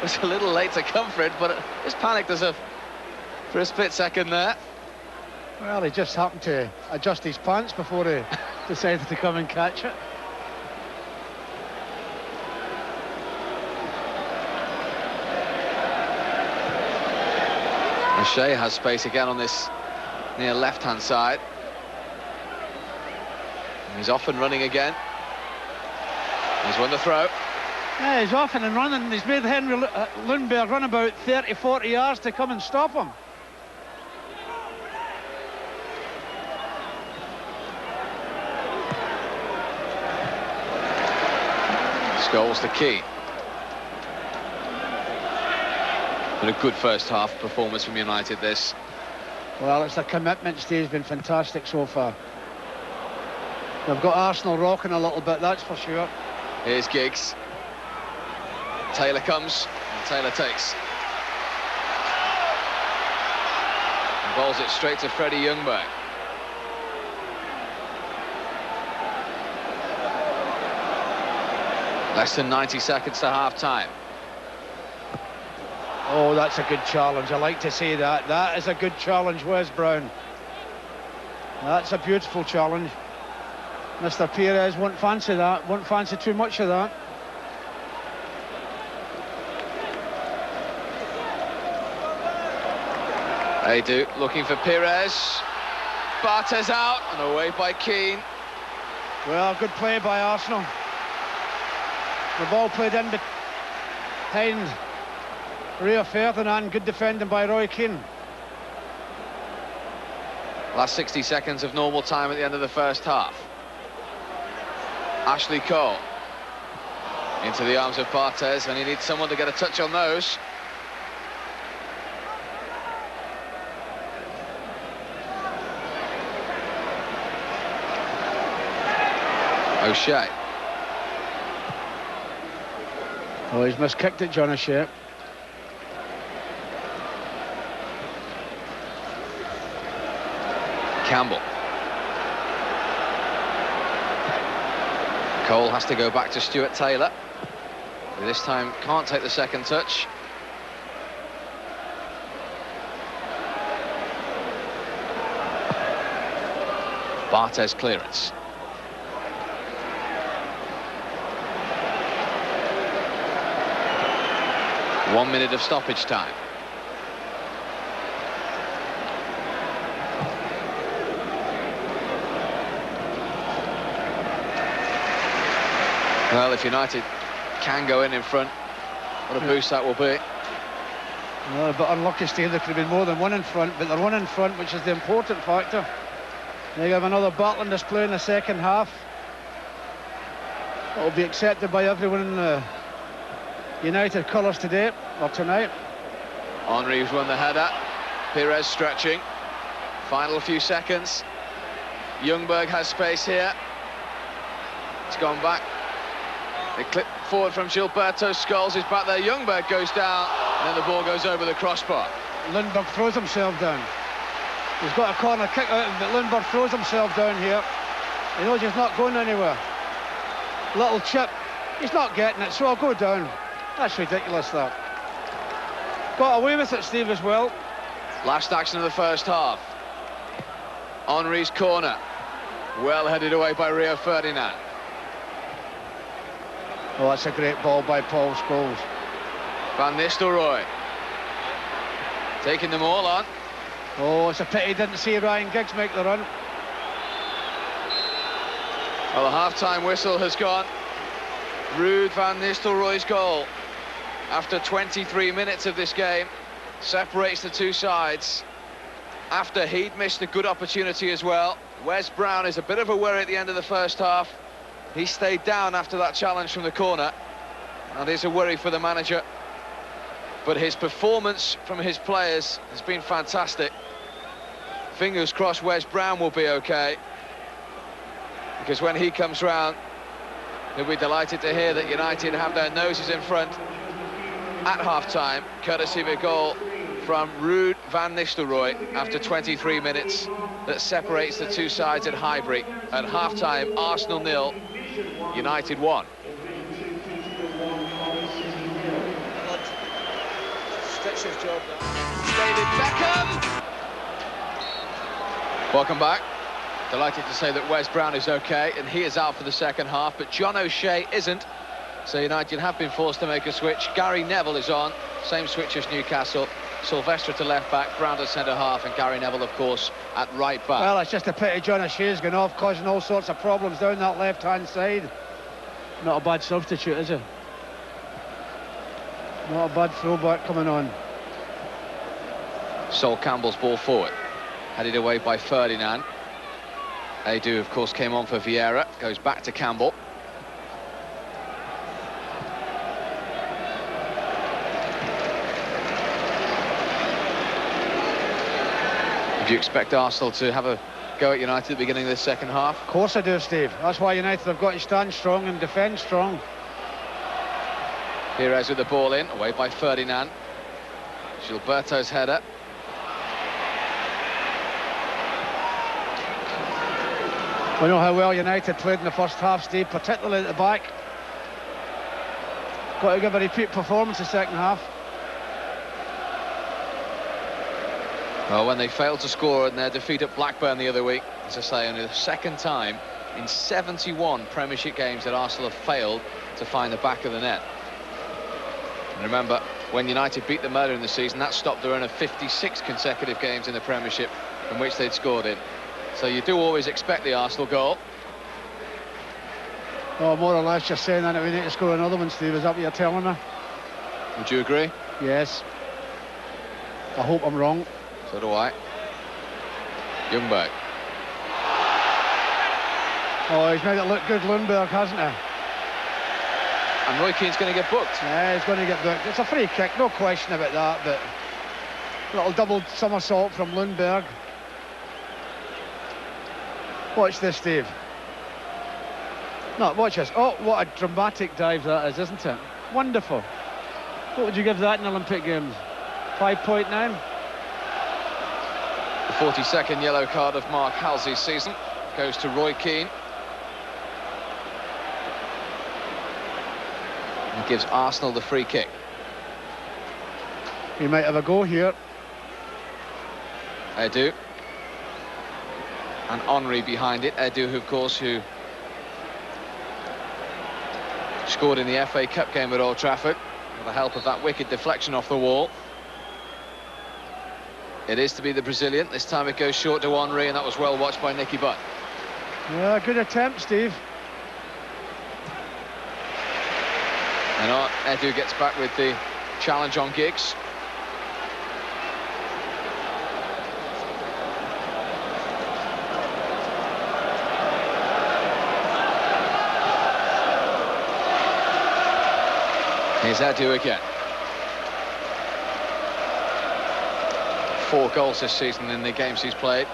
was a little late to come for it, but just panicked for a split second there. Well, he just happened to adjust his pants before he decided to come and catch it. O'Shea has space again on this near left-hand side. And he's off and running again. He's won the throw. Yeah, he's off and running. He's made Henry Ljungberg run about 30-40 yards to come and stop him. Scholes to Keane. But a good first half performance from United, this. Well, it's the commitment, Steve's been fantastic so far. They've got Arsenal rocking a little bit, that's for sure. Here's Giggs. Taylor comes, and Taylor takes. And bowls it straight to Freddie Ljungberg. Less than 90 seconds to half-time. Oh, that's a good challenge. I like to see that. That is a good challenge, Wes Brown. That's a beautiful challenge. Mr. Perez won't fancy that, won't fancy too much of that. They do, looking for Perez. Barthez out, and away by Keane. Well, good play by Arsenal. The ball played in behind Rio Ferdinand, good defending by Roy Keane. Last 60 seconds of normal time at the end of the first half. Ashley Cole into the arms of Barthez, and he needs someone to get a touch on those. O'Shea. Oh, he's miskicked it, John O'Shea. Campbell. Cole has to go back to Stuart Taylor. This time can't take the second touch. Barthez clearance. One minute of stoppage time. Well, if United can go in front, what a boost that will be. Well, but unlucky, Steve, there could have been more than one in front, but they're one in front, which is the important factor. They have another battling display in the second half. It will be accepted by everyone in the United colours today, or tonight. Henry's won the header. Perez stretching. Final few seconds. Ljungberg has space here. It's gone back. They clip forward from Gilberto. Scholes is back there. Ljungberg goes down, and then the ball goes over the crossbar. Lundberg throws himself down. He's got a corner kick out, but Lundberg throws himself down here. He knows he's not going anywhere. Little chip. He's not getting it, so I'll go down. That's ridiculous, that. Got away with it, Steve, as well. Last action of the first half. Henry's corner. Well headed away by Rio Ferdinand. Oh, that's a great ball by Paul Scholes. Van Nistelrooy. Taking them all on. Oh, it's a pity he didn't see Ryan Giggs make the run. Well, the half-time whistle has gone. Ruud van Nistelrooy's goal, after 23 minutes of this game, separates the two sides. After he'd missed a good opportunity as well. Wes Brown is a bit of a worry at the end of the first half. He stayed down after that challenge from the corner, and is a worry for the manager. But his performance from his players has been fantastic. Fingers crossed Wes Brown will be okay, because when he comes round, he'll be delighted to hear that United have their noses in front at half-time, courtesy of a goal from Ruud van Nistelrooy after 23 minutes that separates the two sides at Highbury. At half-time, Arsenal 0, United 1. Stitch's job there. David Beckham! Welcome back. Delighted to say that Wes Brown is okay, and he is out for the second half, but John O'Shea isn't. So United have been forced to make a switch. Gary Neville is on, same switch as Newcastle. Sylvester to left back, Brown to centre half, and Gary Neville, of course, at right back. Well, it's just a pity John O'Shea's gone off, causing all sorts of problems down that left-hand side. Not a bad substitute, is it? Not a bad fullback coming on. Sol Campbell's ball forward, headed away by Ferdinand. Edu, of course, came on for Vieira, goes back to Campbell. Do you expect Arsenal to have a go at United at the beginning of the second half? Of course I do, Steve. That's why United have got to stand strong and defend strong. Perez with the ball in, away by Ferdinand. Gilberto's header. We know how well United played in the first half, Steve, particularly at the back. Got to give a repeat performance the second half. Well, when they failed to score in their defeat at Blackburn the other week, as I say, only the second time in 71 Premiership games that Arsenal have failed to find the back of the net. And remember, when United beat them earlier in the season, that stopped the run of 56 consecutive games in the Premiership in which they'd scored in. So you do always expect the Arsenal goal. Oh, more or less just saying that we need to score another one, Steve. Is that what you're telling me? Would you agree? Yes. I hope I'm wrong. So do I. Ljungberg. Oh, he's made it look good, Lundberg, hasn't he? And Roy Keane's going to get booked. Yeah, he's going to get booked. It's a free kick, no question about that, but little double somersault from Lundberg. Watch this, Steve. No, watch this. Oh, what a dramatic dive that is, isn't it? Wonderful. What would you give that in Olympic Games? 5.9? The 42nd yellow card of Mark Halsey's season goes to Roy Keane. And gives Arsenal the free kick. He might have a go here. Edu. And Henry behind it. Edu, of course, who scored in the FA Cup game at Old Trafford with the help of that wicked deflection off the wall. It is to be the Brazilian. This time it goes short to Henry, and that was well watched by Nicky Butt. Yeah, good attempt, Steve. And Edu gets back with the challenge on Giggs. Here's Edu again. 4 goals this season in the games he's played.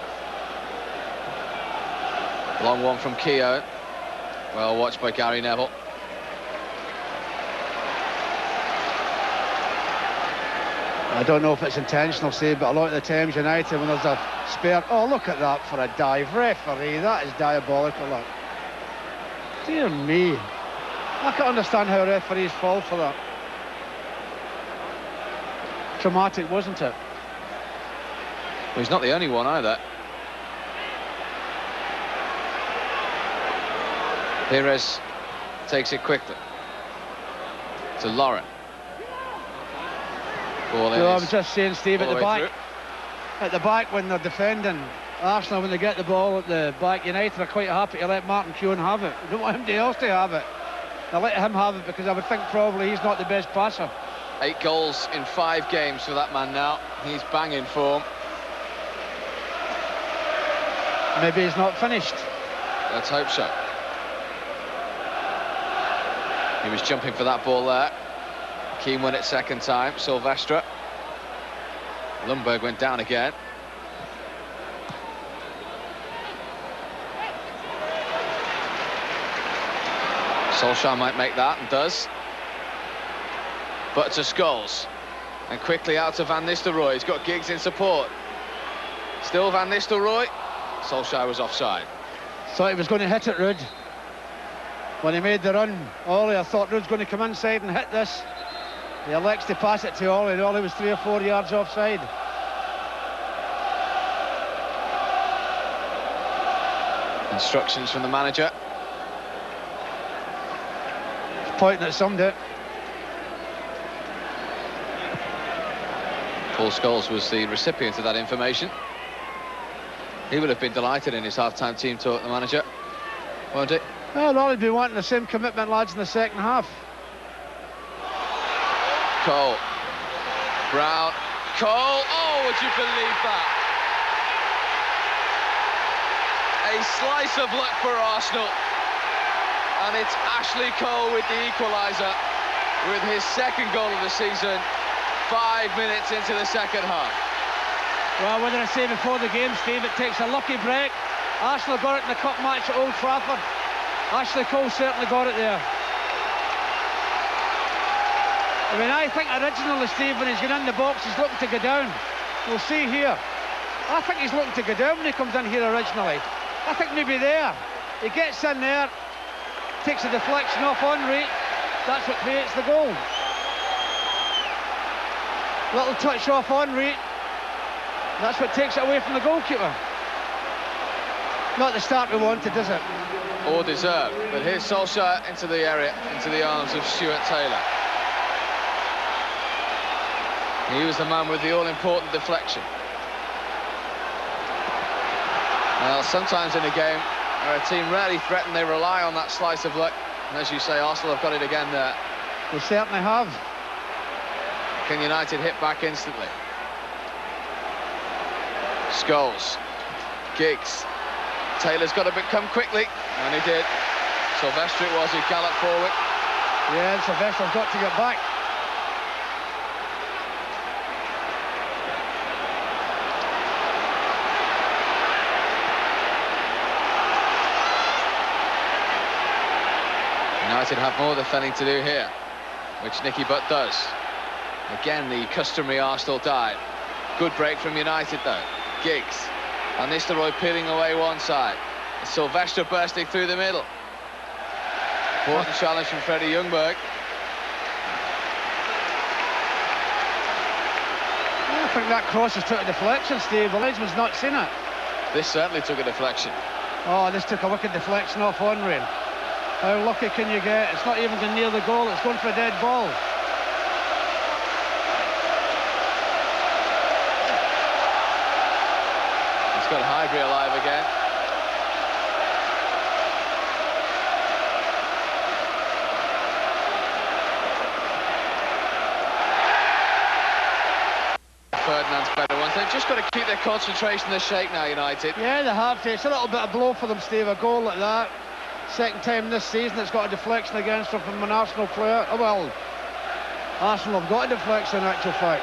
Long one from Keogh. Well watched by Gary Neville. I don't know if it's intentional, Steve, but a lot of the times United, when there's a spare... Oh, look at that for a dive. Referee, that is diabolical, look. Dear me. I can't understand how referees fall for that. Traumatic, wasn't it? Well, he's not the only one either. Pires takes it quickly to Lauren. Ball in. No, I'm just saying, Steve, at the back. Through. At the back, when they're defending Arsenal, when they get the ball at the back, United are quite happy to let Martin Keown have it. They don't want anybody else to have it. They let him have it because I would think probably he's not the best passer. 8 goals in 5 games for that man now. He's banging form. Maybe he's not finished. Let's hope so. He was jumping for that ball there. Keane won it second time. Silvestre. Lundberg went down again. Solskjaer might make that, and does. But to Scholes. And quickly out to Van Nistelrooy. He's got Giggs in support. Still Van Nistelrooy. Solskjaer was offside. Thought he was going to hit it, Ruud. When he made the run, Ollie, I thought Ruud's going to come inside and hit this. He elects to pass it to Ollie, and Ollie was 3 or 4 yards offside. Instructions from the manager. Pointing at somebody. Paul Scholes was the recipient of that information. He would have been delighted in his half-time team talk, the manager, won't he? Well, Ollie'd be wanting the same commitment, lads, in the second half. Cole. Brown. Cole. Oh, would you believe that? A slice of luck for Arsenal. And it's Ashley Cole with the equaliser, with his second goal of the season, 5 minutes into the second half. Well, what did I say before the game, Steve? It takes a lucky break. Arsenal got it in the cup match at Old Trafford. Ashley Cole certainly got it there. I mean, I think originally, Steve, when he's going in the box, he's looking to go down. We'll see here. I think he's looking to go down when he comes in here originally. I think maybe there. He gets in there, takes a deflection off Henry, That's what creates the goal. Little touch off Henry. That's what takes it away from the goalkeeper. Not the start we wanted, is it? Or deserved. But here's Solskjaer into the area, into the arms of Stuart Taylor. He was the man with the all-important deflection. Well, sometimes in a game where a team rarely threaten, they rely on that slice of luck. And as you say, Arsenal have got it again there. They certainly have. Can United hit back instantly? Scholes. Giggs. Taylor's got to come quickly, and he did. Sylvester it was who galloped forward. Yeah, Sylvester's got to get back. United have more defending to do here, which Nicky Butt does. Again, the customary Arsenal dive. Good break from United, though. Giggs. Van Nistelrooy peeling away one side. Sylvester bursting through the middle. Important challenge from Freddie Ljungberg. I think that cross has took a deflection, Steve. The linesman's not seen it. This certainly took a deflection. Oh, this took a wicked deflection off Henry. How lucky can you get? It's not even going near the goal. It's going for a dead ball. He's got Highbury alive again. Ferdinand's better ones. They've just got to keep their concentration in the shake now, United. Yeah, they have to. It's a little bit of blow for them, Steve. A goal like that. Second time this season it's got a deflection against them from an Arsenal player. Oh, well, Arsenal have got a deflection in actual fact.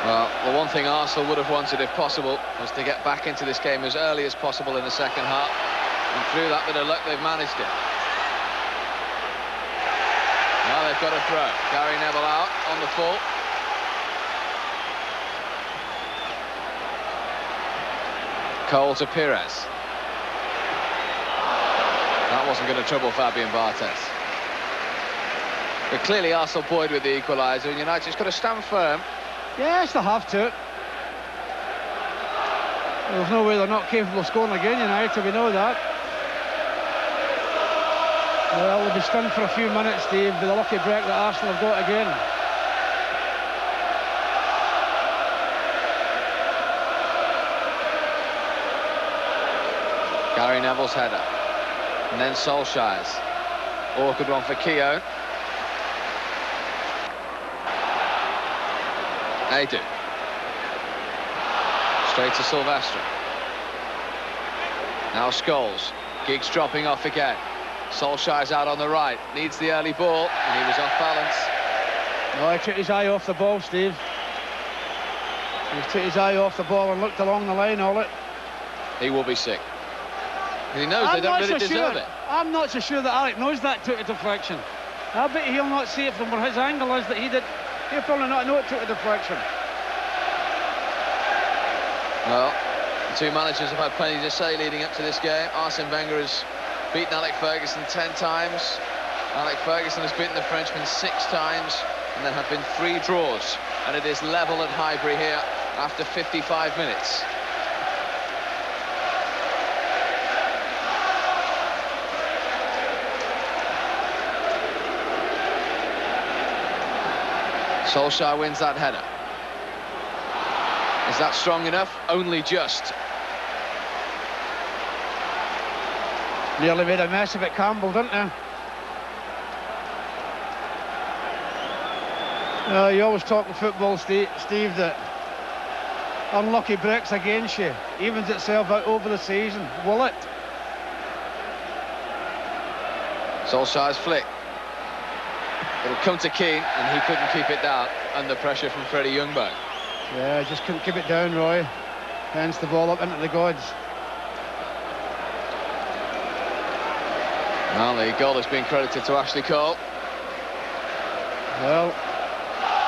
Well, the one thing Arsenal would have wanted, if possible, was to get back into this game as early as possible in the second half. And through that bit of luck, they've managed it. Now they've got a throw. Gary Neville out on the full. Cole to Pires. That wasn't going to trouble Fabian Barthez. But clearly Arsenal buoyed with the equaliser, and United's got to stand firm. Yes, they have to. There's no way they're not capable of scoring again, United, we know that. Well, they'll be stunned for a few minutes, Steve, with the lucky break that Arsenal have got again. Gary Neville's header. And then Solskjaer's. Awkward one for Keown. Edu. Straight to Sylvester. Now Scholes. Giggs dropping off again. Solskjaer's out on the right. Needs the early ball, and he was off balance. No, he took his eye off the ball, Steve. He took his eye off the ball and looked along the line, all it. He will be sick. He knows they don't really deserve it. I'm not so sure that Alec knows that took a deflection. I bet he'll not see it from where his angle is that he did. He'll probably not know it took a deflection. Well, the two managers have had plenty to say leading up to this game. Arsene Wenger has beaten Alec Ferguson 10 times. Alec Ferguson has beaten the Frenchman 6 times, and there have been 3 draws, and it is level at Highbury here after 55 minutes. Solskjaer wins that header. Is that strong enough? Only just. Nearly made a mess of it, Campbell, didn't they? You always talk in football, Steve, that unlucky breaks against you evens itself out over the season. Will it? Solskjaer's flick. It'll come to Keane, and he couldn't keep it down under pressure from Freddie Ljungberg. Yeah, just couldn't keep it down, Roy. Hence the ball up into the gods. Well, the goal has been credited to Ashley Cole. Well,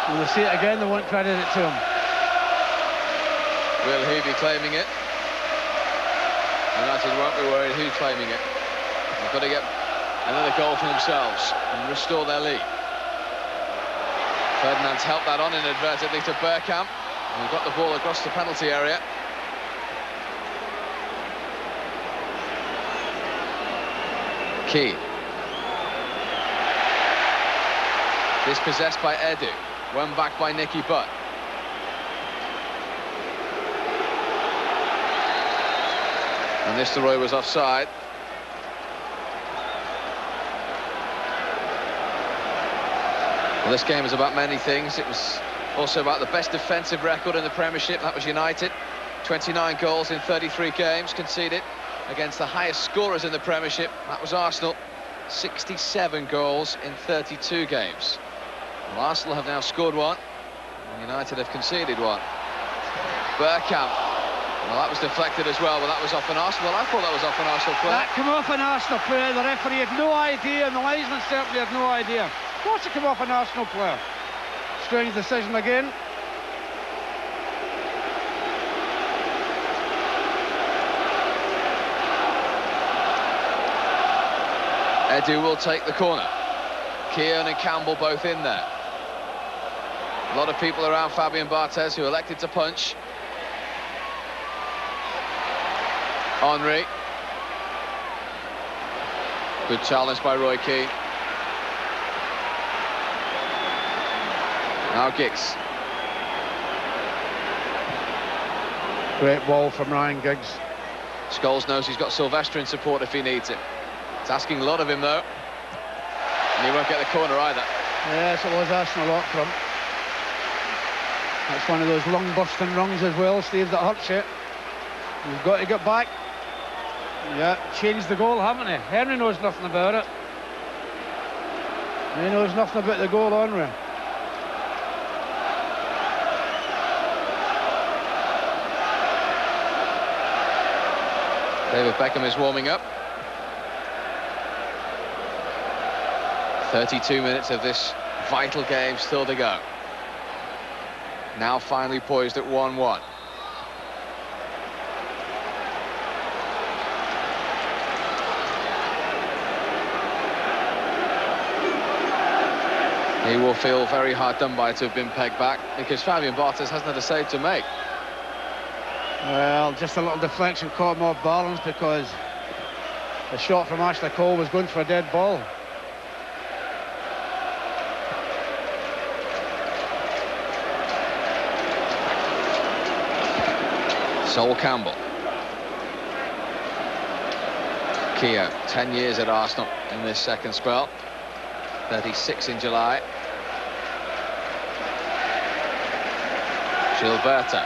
when they see it again, they won't credit it to him. Will he be claiming it? United won't be worried who's claiming it. They've got to get another goal for themselves and restore their lead. Ferdinand's helped that on inadvertently to Bergkamp. We've got the ball across the penalty area. Key. Dispossessed by Edu. Won back by Nicky Butt. And Nistelrooy was offside. Well, this game is about many things. It was also about the best defensive record in the Premiership. That was United. 29 goals in 33 games conceded against the highest scorers in the Premiership. That was Arsenal. 67 goals in 32 games. Well, Arsenal have now scored one, and United have conceded one. Bergkamp. Well, that was deflected as well, but that was off an Arsenal. Well, I thought that was off an Arsenal player. That came off an Arsenal player. The referee had no idea, and the linesman certainly had no idea. Of course it came off an Arsenal player. Strange decision again. Edu will take the corner. Keown and Campbell both in there. A lot of people around Fabian Barthez who elected to punch. Henry. Good challenge by Roy Keane. Now Giggs. Great ball from Ryan Giggs. Scholes knows he's got Sylvester in support if he needs it. It's asking a lot of him though. And he won't get the corner either. Yes, it was Arsenal up front. That's one of those lung busting runs as well, Steve, that hurts you. You've got to get back. Yeah, changed the goal, haven't they? Henry knows nothing about it. He knows nothing about the goal, Henry. David Beckham is warming up. 32 minutes of this vital game still to go. Now finally poised at 1-1. He will feel very hard done by to have been pegged back, because Fabian Barthez hasn't had a save to make. Well, just a little deflection caught him off balance, because the shot from Ashley Cole was going for a dead ball. Sol Campbell. Keown, 10 years at Arsenal in this second spell. 36 in July. Gilberto.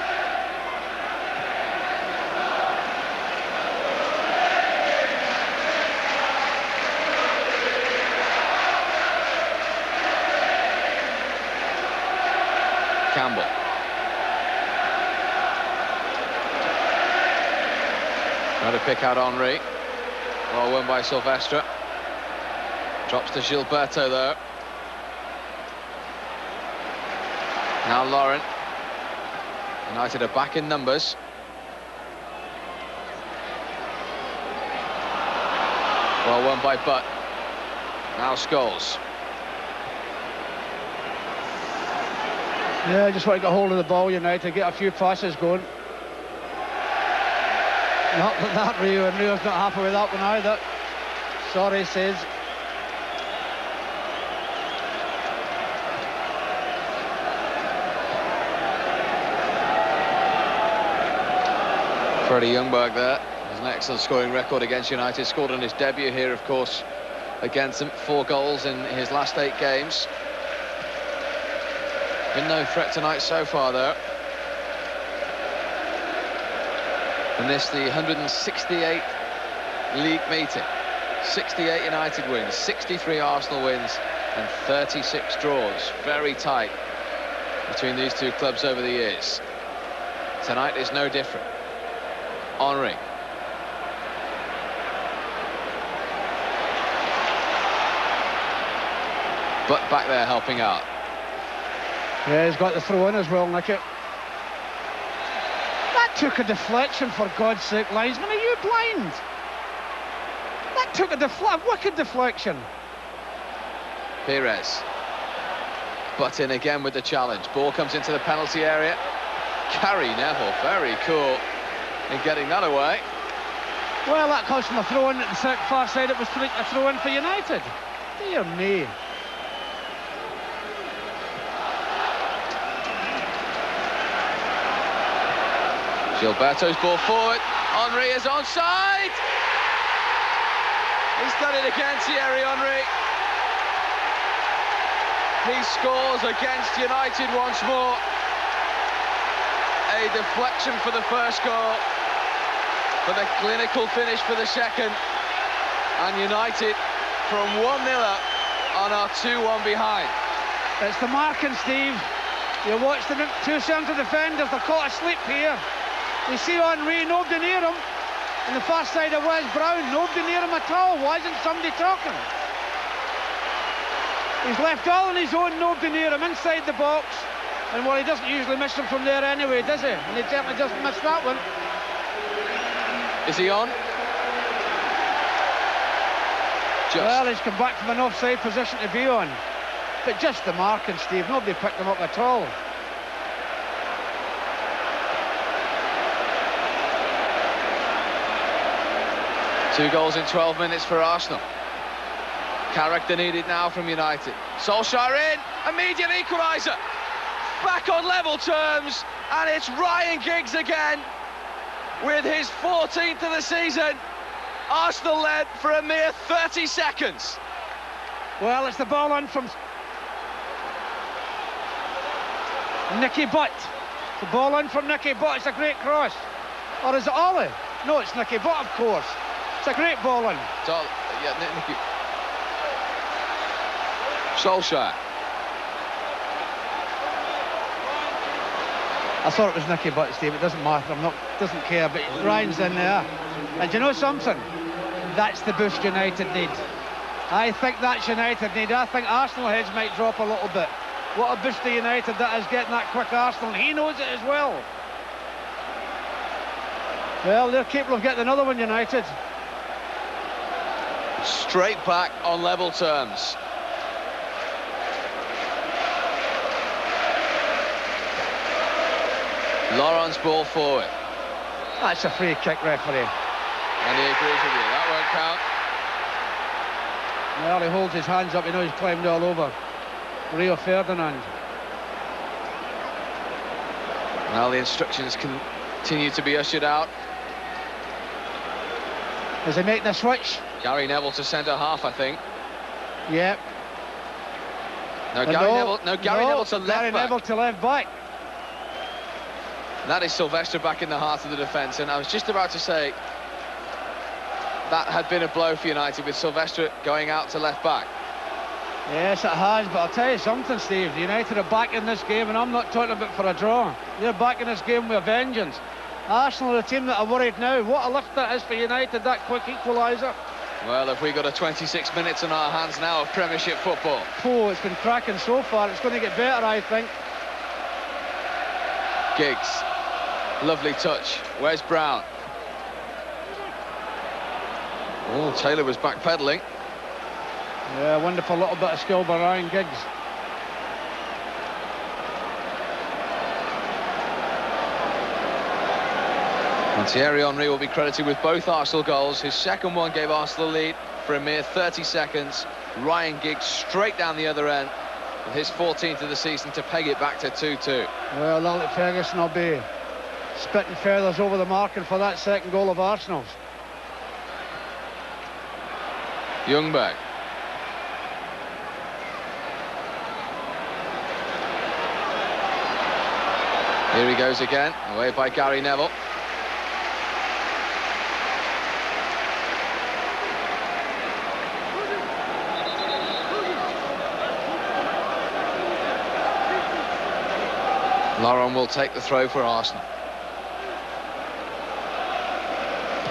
Campbell. Trying to pick out Henry. Well won by Silvestre. Drops to Gilberto though. Now Lauren. United are back in numbers. Well won by Butt. Now Scholes. Yeah, just want to get hold of the ball, United, get a few passes going. Not that Rio, and Rio's not happy with that one either. Sorry, says. Freddie Ljungberg there has an excellent scoring record against United. Scored on his debut here, of course, against them. 4 goals in his last 8 games. Been no threat tonight so far, though. And this, the 168th league meeting. 68 United wins, 63 Arsenal wins, and 36 draws. Very tight between these two clubs over the years. Tonight is no different. Henry. But back there helping out. Yeah, he's got the throw in as well, Nicky. That took a deflection, for God's sake, linesman. Are you blind? That took a wicked deflection. Pires. Butt in again with the challenge. Ball comes into the penalty area. Gary Neville, very cool in getting that away. Well, that comes from a throw-in at the far side. It was a throw-in for United. Dear me. Gilberto's ball forward. Henry is onside. He's done it again, Thierry Henry. He scores against United once more. A deflection for the first goal, for the clinical finish for the second, and United from 1-0 up on our 2-1 behind. It's the marking, Steve. You watch the two centre defenders, they're caught asleep here. You see Henry, nobody near him. On the far side of Wes Brown, nobody near him at all. Why isn't somebody talking? He's left all on his own, nobody near him, inside the box. And well, he doesn't usually miss them from there anyway, does he? And he certainly doesn't miss that one. Is he on? Well, he's come back from an offside position to be on. But just the marking, Steve. Nobody picked him up at all. Two goals in 12 minutes for Arsenal. Character needed now from United. Solskjaer in, immediate equaliser. Back on level terms, and it's Ryan Giggs again with his 14th of the season. Arsenal led for a mere 30 seconds. Well, it's the ball on from Nicky Butt. The ball on from Nicky Butt. It's a great cross. Or is it Ollie? No, it's Nicky Butt, of course. It's a great ball on. Nicky. Solskjaer. I thought it was Nicky Butt, Steve. It doesn't matter. Doesn't care. But Ryan's in there. And do you know something? That's the boost United need. I think that's United need. I think Arsenal heads might drop a little bit. What a boost to United that is, getting that quick Arsenal. He knows it as well. Well, they're capable of getting another one, United. Straight back on level terms. Laurent's ball forward. That's a free kick, referee. And he agrees with you. That won't count. Well, he holds his hands up. You know he's climbed all over Rio Ferdinand. Well, the instructions continue to be ushered out. Is he making a switch? Gary Neville to centre half, I think. Yep. No, Gary Neville to left Gary back. Neville to left back. That is Silvestre back in the heart of the defence, and I was just about to say that had been a blow for United with Silvestre going out to left back. Yes, it has, but I'll tell you something, Steve. United are back in this game, and I'm not talking about for a draw. They're back in this game with a vengeance. Arsenal are the team that are worried now. What a lift that is for United, that quick equaliser. Well, have we got a 26 minutes on our hands now of Premiership football? Oh, it's been cracking so far. It's going to get better, I think. Giggs. Lovely touch. Where's Brown? Oh, Taylor was backpedaling. Yeah, wonderful little bit of skill by Ryan Giggs. And Thierry Henry will be credited with both Arsenal goals. His second one gave Arsenal the lead for a mere 30 seconds. Ryan Giggs straight down the other end with his 14th of the season to peg it back to 2-2. Well, Alex Ferguson will be spitting feathers over the marking for that second goal of Arsenal's. Ljungberg. Here he goes again, away by Gary Neville. Laurent will take the throw for Arsenal.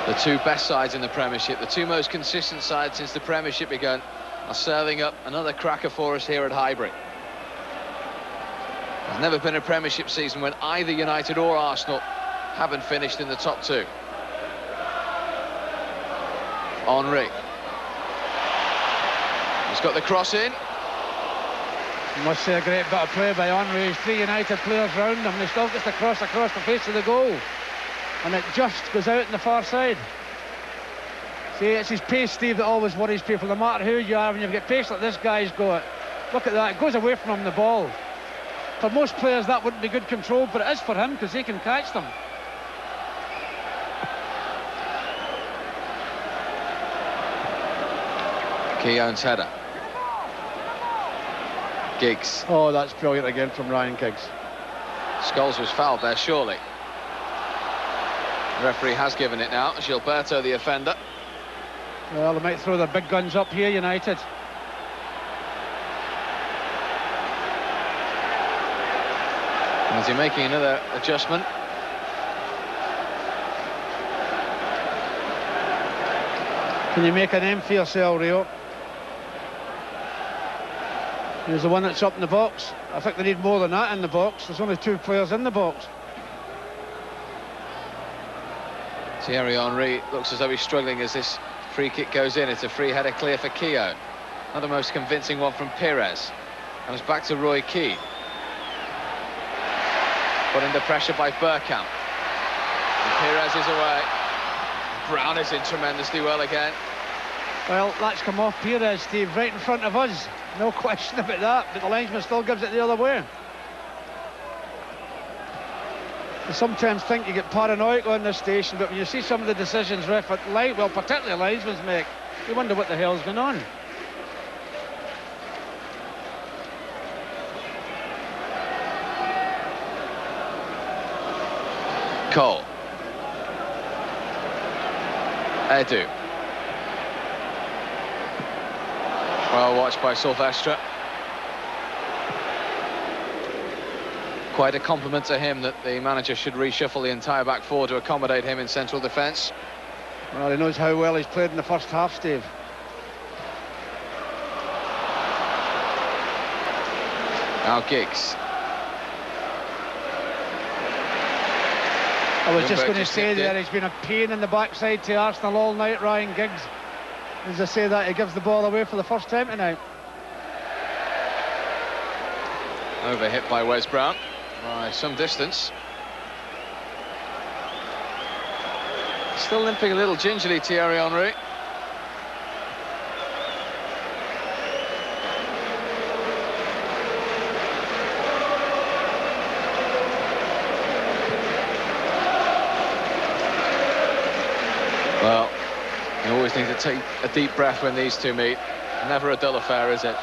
The two best sides in the Premiership, the two most consistent sides since the Premiership began, are serving up another cracker for us here at Highbury. There's never been a Premiership season when either United or Arsenal haven't finished in the top 2. Henry. He's got the cross in. I must say a great bit of play by Henry. There's 3 United players round him, and he still gets the cross across the face of the goal. And it just goes out on the far side. See, it's his pace, Steve, that always worries people. No matter who you are, when you get pace like this guy's got, look at that, it goes away from him, the ball. For most players that wouldn't be good control, but it is for him because he can catch them. Keown's header. Giggs. Oh, that's brilliant again from Ryan Giggs. Scholes was fouled there, surely. The referee has given it now. Gilberto, the offender. Well, they might throw their big guns up here, United. Is he making another adjustment? Can you make a name for yourself, Rio? He's the one that's up in the box. I think they need more than that in the box. There's only 2 players in the box. Thierry Henry looks as though he's struggling as this free kick goes in. It's a free header clear for Keown. Not the most convincing one from Pires. Comes back to Roy Keane. Put under pressure by Bergkamp. And Pires is away. Brown is in tremendously well again. Well, that's come off Pires, Steve, right in front of us. No question about that, but the linesman still gives it the other way. I sometimes think you get paranoid on this station, but when you see some of the decisions particularly linesmen make, you wonder what the hell's going on. Cole. Edu. Well watched by Silvestre. Quite a compliment to him that the manager should reshuffle the entire back four to accommodate him in central defence. Well, he knows how well he's played in the first half, Steve. Now Giggs. I was just going to say there, he's been a pain in the backside to Arsenal all night, Ryan Giggs. As I say that, he gives the ball away for the first time tonight. Overhit by Wes Brown by some distance. Still limping a little gingerly, Thierry Henry. Well, you always need to take a deep breath when these two meet. Never a dull affair, is it?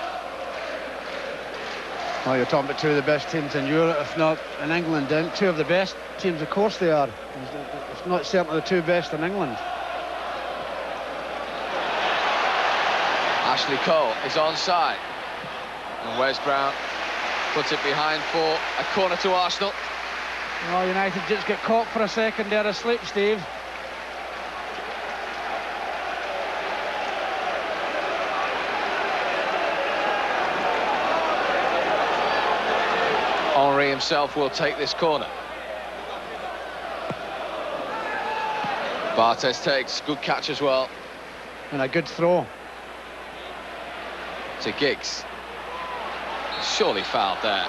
Oh, you're talking about two of the best teams in Europe, if not in England. And two of the best teams, of course they are. It's not certainly the two best in England. Ashley Cole is onside. And Wes Brown puts it behind for a corner to Arsenal. Well, United just get caught for a second there asleep, Steve. Henry himself will take this corner. Barthez takes, good catch as well. And a good throw. To Giggs. Surely fouled there.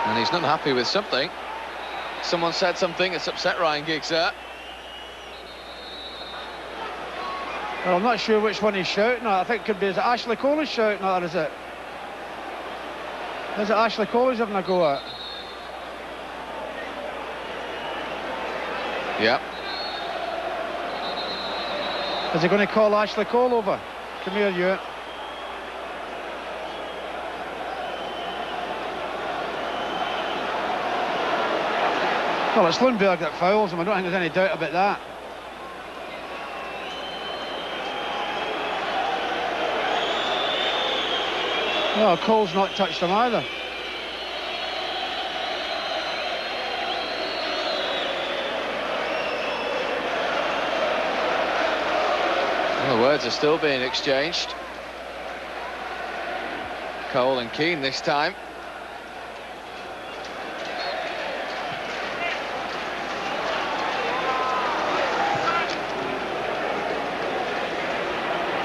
And he's not happy with something. Someone said something that's upset Ryan Giggs there. Well, I'm not sure which one he's shouting at. I think it could be, is it Ashley Cole he's shouting at, or is it Ashley Cole he's having a go at? Yep. Is he going to call Ashley Cole over? Come here, you. Well, it's Lundberg that fouls him. I don't think there's any doubt about that. No, Cole's not touched him either. Well, the words are still being exchanged. Cole and Keane this time.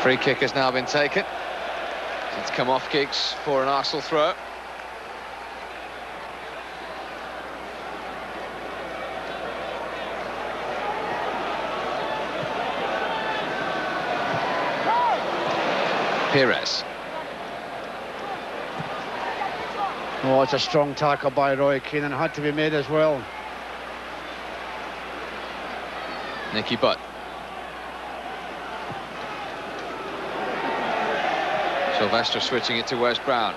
Free kick has now been taken. It's come off Giggs for an Arsenal throw. Pires. Oh, it's a strong tackle by Roy Keane and had to be made as well. Nicky Butt. Sylvester switching it to Wes Brown.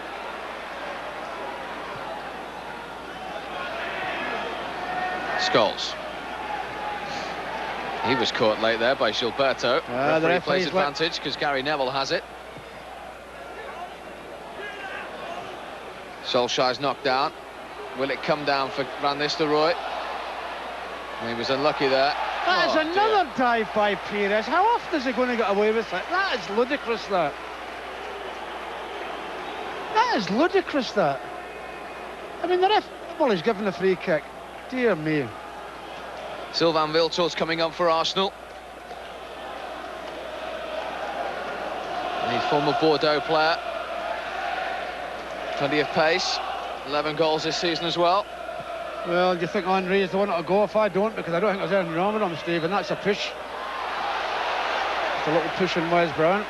Scholes. He was caught late there by Gilberto. The Referee plays referee's advantage because Gary Neville has it. Solskjaer's knocked down. Will it come down for Van Nistelrooy? He was unlucky there. That is Oh, another dear. dive by Pires. How often is he going to get away with it? That is ludicrous, that. That is ludicrous, that. I mean, the ref... Well, he's given a free kick. Dear me. Sylvain Wiltor's coming on for Arsenal. The former Bordeaux player. Plenty of pace. 11 goals this season as well. Well, do you think Henry is the one that'll go? If I don't, because I don't think there's anything wrong with him, Steve, and that's a push. It's a little push on Wes Brown.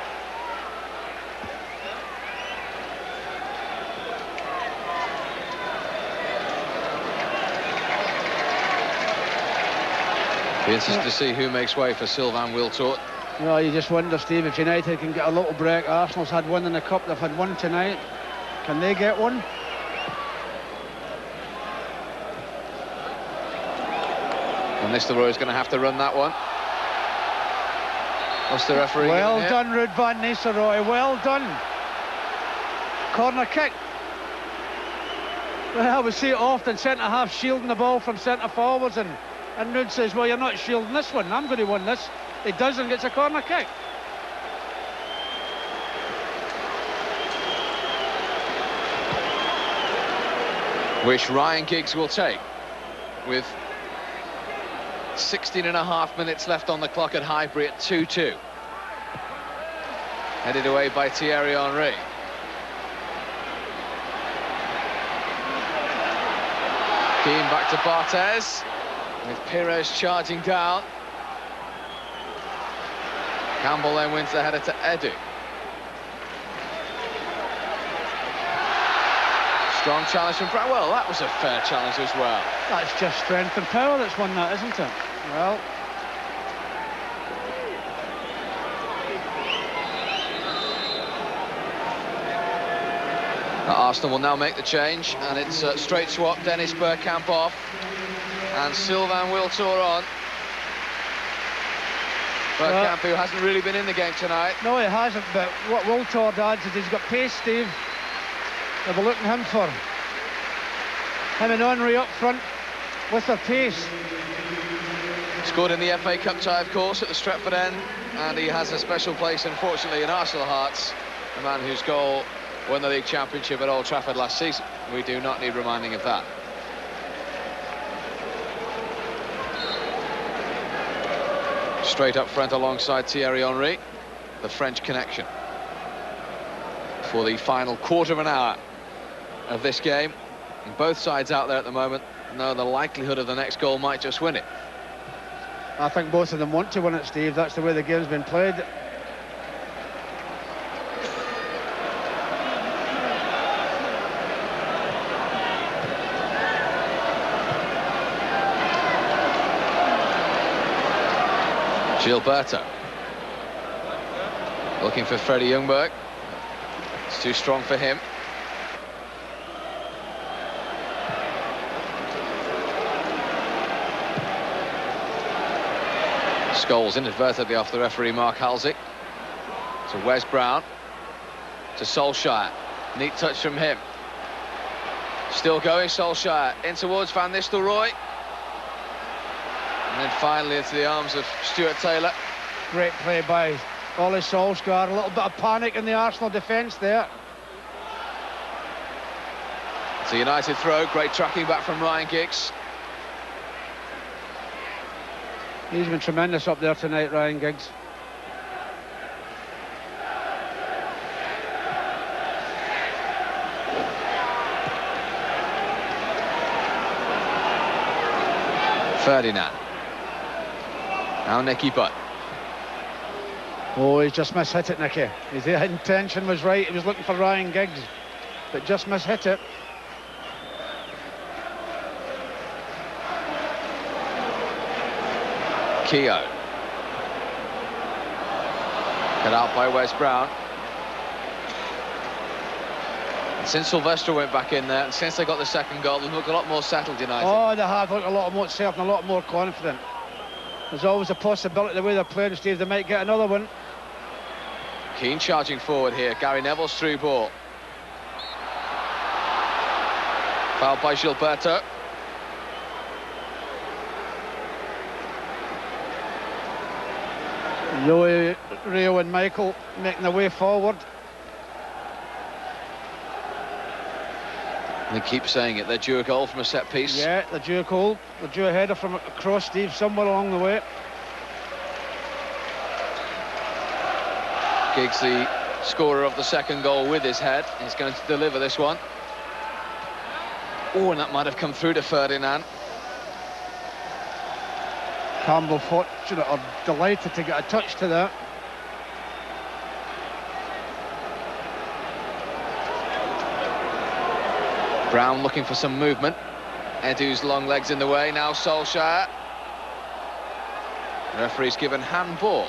Be interested to see who makes way for Sylvain Wiltor. Well, you just wonder, Steve, if United can get a little break. Arsenal's had one in the Cup, they've had one tonight. Can they get one? And Nistelrooy is going to have to run that one. What's the referee? Well giving done, Ruud van Nistelrooy, well done. Corner kick. Well, we see it often, centre-half shielding the ball from centre-forwards, and Ruud says, well, you're not shielding this one, I'm going to win this. He does and gets a corner kick. Which Ryan Giggs will take with 16.5 minutes left on the clock at Highbury at 2-2. Headed away by Thierry Henry. Keane back to Barthez, with Pires charging down. Campbell then wins the header to Edu. Strong challenge from Brown. Well, that was a fair challenge as well. That's just strength and power that's won that, isn't it? Well, Arsenal will now make the change, and it's a straight swap. Dennis Bergkamp off, and Sylvain Wiltor on. Bergkamp, who hasn't really been in the game tonight. no, he hasn't, but what Wiltor adds is he's got pace, Steve. They'll be looking him for. Him and Henry up front with their pace. Scored in the FA Cup tie, of course, at the Stretford end, and he has a special place, unfortunately, in Arsenal hearts. The man whose goal won the league championship at Old Trafford last season. We do not need reminding of that. Straight up front alongside Thierry Henry, the French connection. For the final quarter of an hour of this game, and both sides out there at the moment know the likelihood of the next goal might just win it. I think both of them want to win it, Steve. That's the way the game's been played. Gilberto looking for Freddie Ljungberg. It's too strong for him. Scholes inadvertently off the referee Mark Halsey. To Wes Brown. To Solskjaer. Neat touch from him. Still going, Solskjaer in towards Van Nistelrooy. And then finally into the arms of Stuart Taylor. Great play by Ole Solskjaer. A little bit of panic in the Arsenal defence there. It's a United throw. Great tracking back from Ryan Giggs. He's been tremendous up there tonight, Ryan Giggs. Ferdinand. Now Nicky Butt. Oh, he's just mishit it, Nicky. His intention was right. He was looking for Ryan Giggs, but just mishit it. Keogh. Cut out by Wes Brown. And since Sylvester went back in there, and since they got the second goal, they've looked a lot more settled, United. Oh, they have looked a lot more self and a lot more confident. There's always a possibility the way they're playing, Steve, they might get another one. Keane charging forward here. Gary Neville's through ball. Fouled by Gilberto. Yoey, Rio and Michael making their way forward. They keep saying it. They're due a goal from a set piece. Yeah, they're due a goal. They're due a header from across, Steve, somewhere along the way. Giggs, the scorer of the second goal with his head, is going to deliver this one. Oh, and that might have come through to Ferdinand. Campbell fortunate or delighted to get a touch to that. Brown looking for some movement. Edu's long legs in the way. Now Solskjaer. The referee's given handball.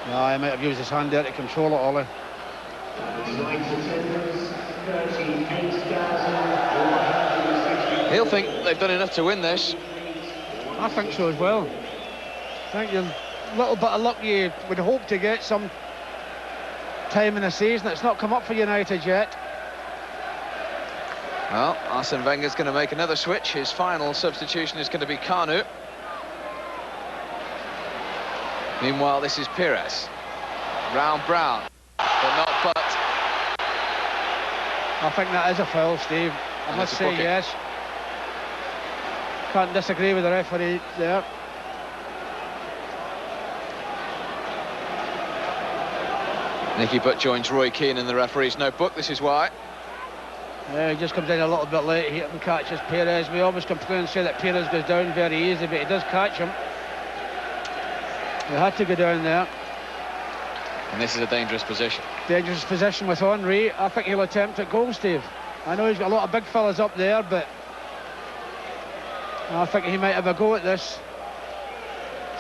No, he might have used his hand there to control it, Ollie. He'll think they've done enough to win this. I think so as well. I think a little bit of luck you would hope to get some time in the season. It's not come up for United yet. Well, Arsene Wenger's going to make another switch. His final substitution is going to be Kanu. Meanwhile, this is Pires. Round Brown, but not Butt. I think that is a foul, Steve. I must say yes. Can't disagree with the referee there. Nicky Butt joins Roy Keane in the referee's notebook. This is why. Yeah, he just comes in a little bit late. He catches Pires. We always complain and say that Pires goes down very easy, but he does catch him. He had to go down there. And this is a dangerous position. Dangerous position with Henry. I think he'll attempt at goal, Steve. I know he's got a lot of big fellas up there, but I think he might have a go at this.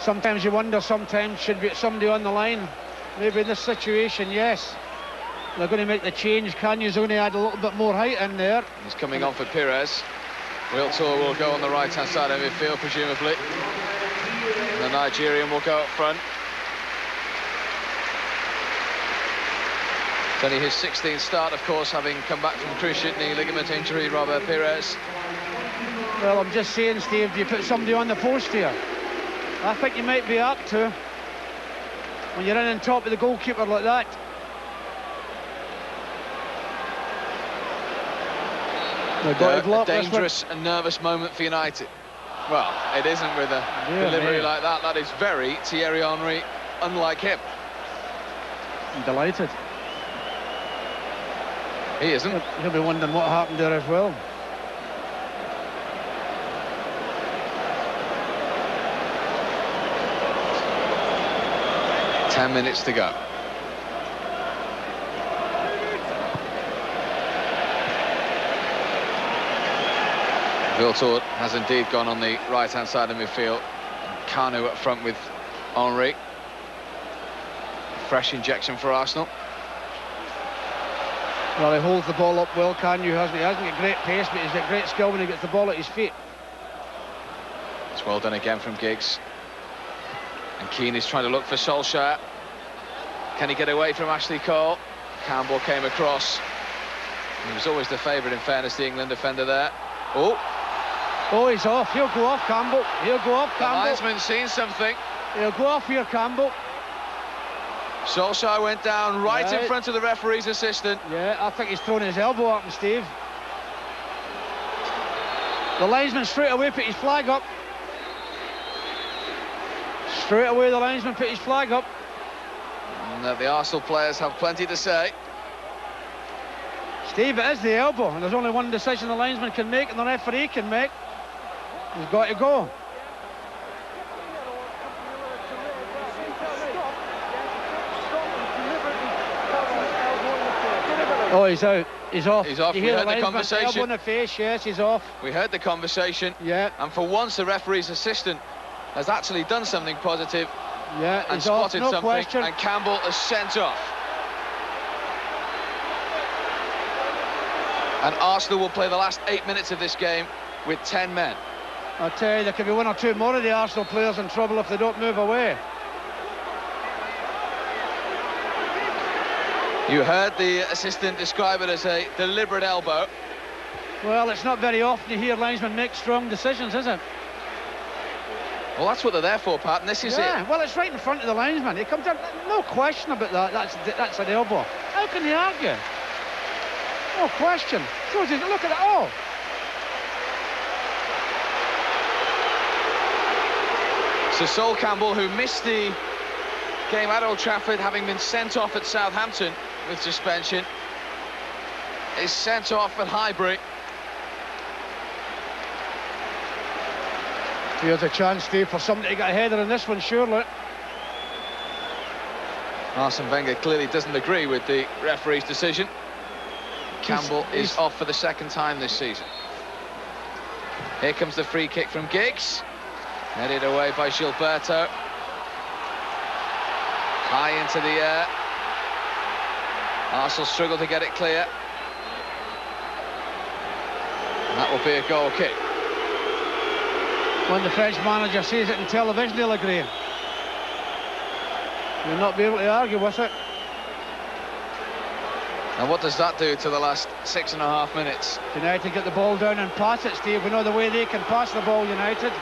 Sometimes you wonder, sometimes should be somebody on the line. Maybe in this situation, yes. They're going to make the change. Kanyu's only add a little bit more height in there. He's coming on for Pires. Wiltor will go on the right-hand side of midfield, presumably. And the Nigerian will go up front. It's only his 16th start, of course, having come back from cruciate knee ligament injury, Robert Pires. Well, I'm just saying, Steve, you put somebody on the post here. I think you might be apt to. When you're in on top of the goalkeeper like that. A dangerous and nervous moment for United. Well, it isn't with a delivery like that. That is very Thierry Henry, unlike him. I'm delighted. He isn't. He'll be wondering what happened there as well. Ten minutes to go. Wiltor has indeed gone on the right-hand side of midfield. Kanu up front with Henry. Fresh injection for Arsenal. Well, he holds the ball up well, Kanu hasn't he? He hasn't got great pace, but he's got great skill when he gets the ball at his feet. It's well done again from Giggs. And Keane is trying to look for Solskjaer. Can he get away from Ashley Cole? Campbell came across. He was always the favourite, in fairness, the England defender there. Oh, he's off. He'll go off, Campbell. He'll go off, Campbell. The linesman's seen something. He'll go off here, Campbell. Solskjaer went down right in front of the referee's assistant. Yeah, I think he's thrown his elbow at him, Steve. The linesman straight away put his flag up. Straight away the linesman put his flag up. And the Arsenal players have plenty to say. Steve, it is the elbow, and there's only one decision the linesman can make and the referee can make. He's got to go. Oh, he's out. He's off. He's off. You We hear heard the linesman, conversation. elbow in the face, yes, he's off. We heard the conversation. Yeah. And for once, the referee's assistant has actually done something positive Yeah, and he's off, spotted no something. question. And Campbell is sent off. And Arsenal will play the last 8 minutes of this game with 10 men. I'll tell you, there could be one or two more of the Arsenal players in trouble if they don't move away. You heard the assistant describe it as a deliberate elbow. Well, it's not very often you hear linesmen make strong decisions, is it? Well, that's what they're there for, Pat, and this is Yeah, it. well, it's right in front of the linesman. He comes in, no question about that. That's an elbow. How can he argue? No question. Shows his, look at it all. So Sol Campbell, who missed the game at Old Trafford, having been sent off at Southampton with suspension, is sent off at Highbury. Here's a chance, Steve, for somebody to get a header in this one, surely. Arsene Wenger clearly doesn't agree with the referee's decision. Campbell is off for the second time this season. Here comes the free kick from Giggs. Headed away by Gilberto. High into the air. Arsenal struggle to get it clear. And that will be a goal kick. When the French manager sees it in television, he'll agree. You'll not be able to argue with it. And what does that do to the last 6.5 minutes? United get the ball down and pass it, Steve. We know the way they can pass the ball, United.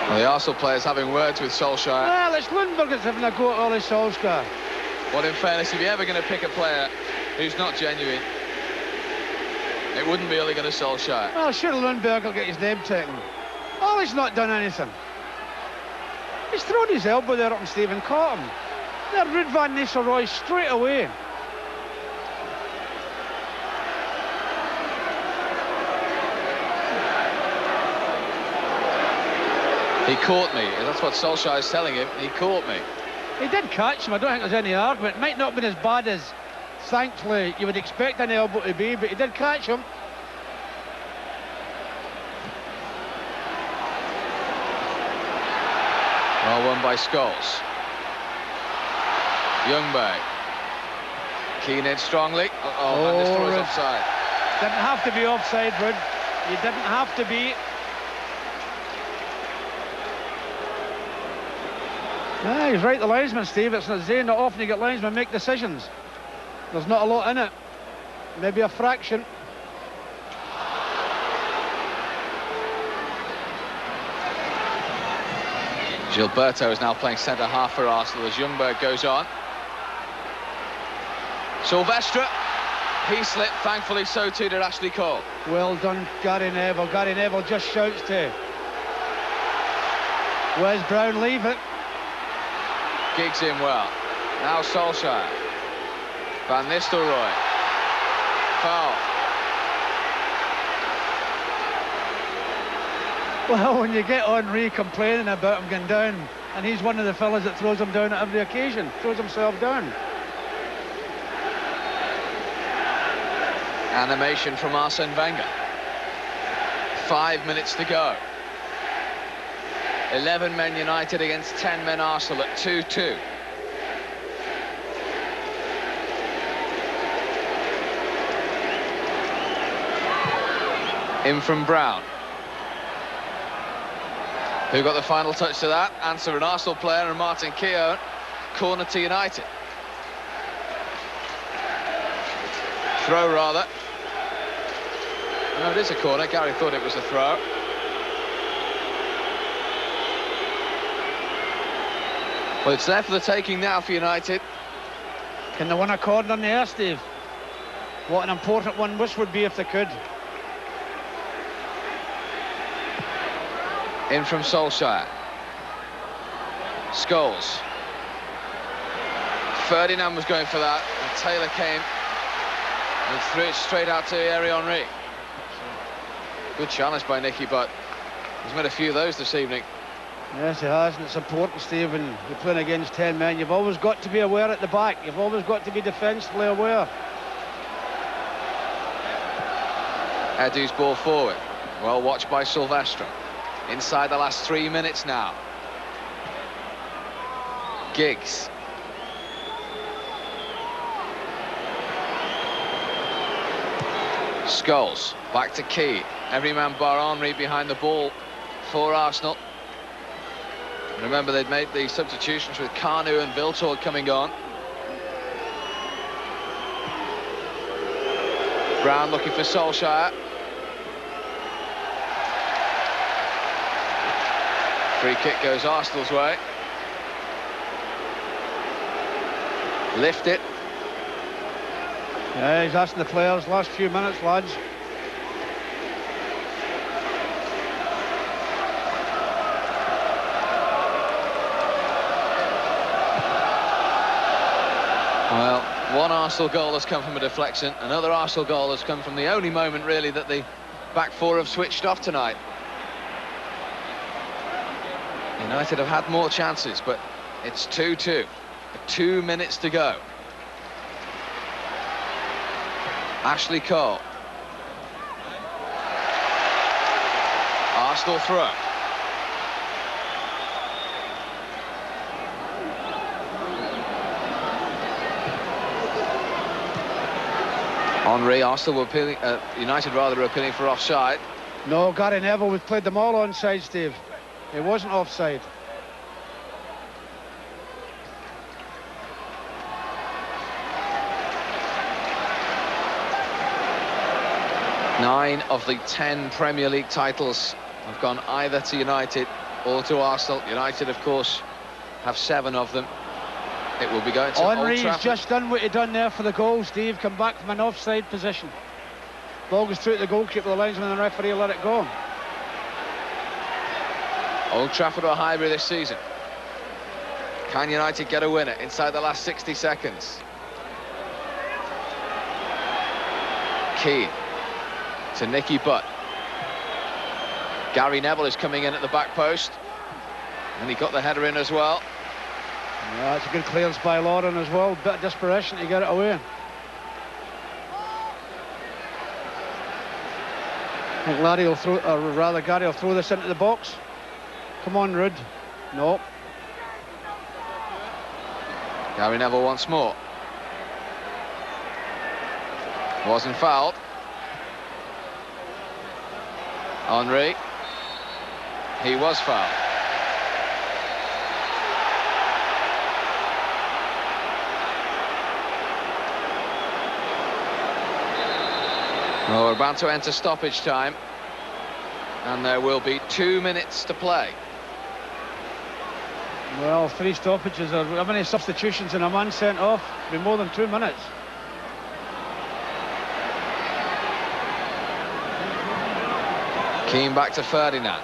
Well, the Arsenal players having words with Solskjaer. Well, it's Lundberg that's having a go at Ole Solskjaer. Well, in fairness, if you're ever going to pick a player who's not genuine, it wouldn't be Ole Gunnar Solskjaer. Well, sure, Lundberg will get his name taken. Ole's not done anything. He's thrown his elbow there up and Stephen caught him. They're Ruud van Nistelrooy straight away. He caught me. That's what Solskjaer is telling him. He caught me. He did catch him. I don't think there's any argument. It might not have been as bad as, thankfully, you would expect an elbow to be, but he did catch him. Well won by Scholes. Ljungberg. Keane in strongly. Van Nistelrooy's Ruud. offside. Didn't have to be offside, Ruud. You didn't have to be. Ah, he's right, the linesman, Steve. It's not saying that often you get linesmen make decisions. There's not a lot in it. Maybe a fraction. Gilberto is now playing centre-half for Arsenal as Ljungberg goes on. Silvestre. He slipped, thankfully so too did Ashley Cole. Well done, Gary Neville. Gary Neville just shouts to Wes Brown, leave it. Giggs in well. Now Solskjaer. Van Nistelrooy. Foul. Well, when you get Henry complaining about him going down, and he's one of the fellas that throws him down at every occasion, throws himself down. Animation from Arsene Wenger. 5 minutes to go. 11 men United against 10 men Arsenal at 2-2. In from Brown. Who got the final touch to that? Answer an Arsenal player and Martin Keown. Corner to United. Throw rather. No, it is a corner. Gary thought it was a throw. Well, it's there for the taking now for United. Can they win a corner on the air, Steve? What an important one this would be if they could. In from Solskjaer. Scholes. Ferdinand was going for that, and Taylor came It's threw it straight out to Thierry Henry. Good challenge by Nicky Butt. He's made a few of those this evening. Yes, he has, and it's important, Steve, when you're playing against 10 men. You've always got to be aware at the back. You've always got to be defensively aware. Edu's ball forward. Well watched by Silvestre. Inside the last 3 minutes now. Giggs. Scholes. Back to Key. Every man bar Henry behind the ball for Arsenal. Remember, they'd made the substitutions with Kanu and Viltord coming on. Brown looking for Solskjaer. Free kick goes Arsenal's way. Lift it. Yeah, he's asking the players, last few minutes, lads. Well, one Arsenal goal has come from a deflection. Another Arsenal goal has come from the only moment, really, that the back four have switched off tonight. United have had more chances, but it's 2-2. 2 minutes to go. Ashley Cole. Arsenal throw. Henry, Arsenal were appealing, United rather were appealing for offside. No, Gary Neville, we've played them all onside, Steve. It wasn't offside. Nine of the 10 Premier League titles have gone either to United or to Arsenal. United, of course, have 7 of them. It will be going to Old Henry's Trafford. just done what he done there for the goal, Steve. Come back from an offside position. Ball goes through to the goalkeeper, the linesman and the referee let it go. Old Trafford or Highbury this season. Can United get a winner inside the last 60 seconds? Keane to Nicky Butt. Gary Neville is coming in at the back post. And he got the header in as well. Yeah, that's a good clearance by Lauren as well. Bit of desperation to get it away. I think Larry will throw, or rather Gary will throw this into the box. Come on, Rudd. No. Gary Neville once more. Wasn't fouled. Henry. He was fouled. Well, we're about to enter stoppage time, and there will be 2 minutes to play. Well, 3 stoppages. How many substitutions and a man sent off? Be more than 2 minutes. Keane back to Ferdinand.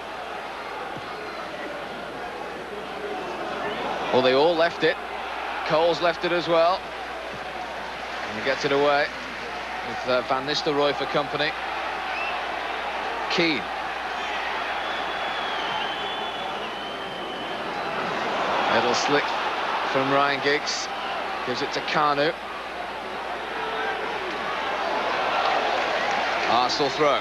Well, they all left it. Cole's left it as well. And he gets it away with Van Nistelrooy for company. Keane. Little slick from Ryan Giggs. Gives it to Kanu. Arsenal throw.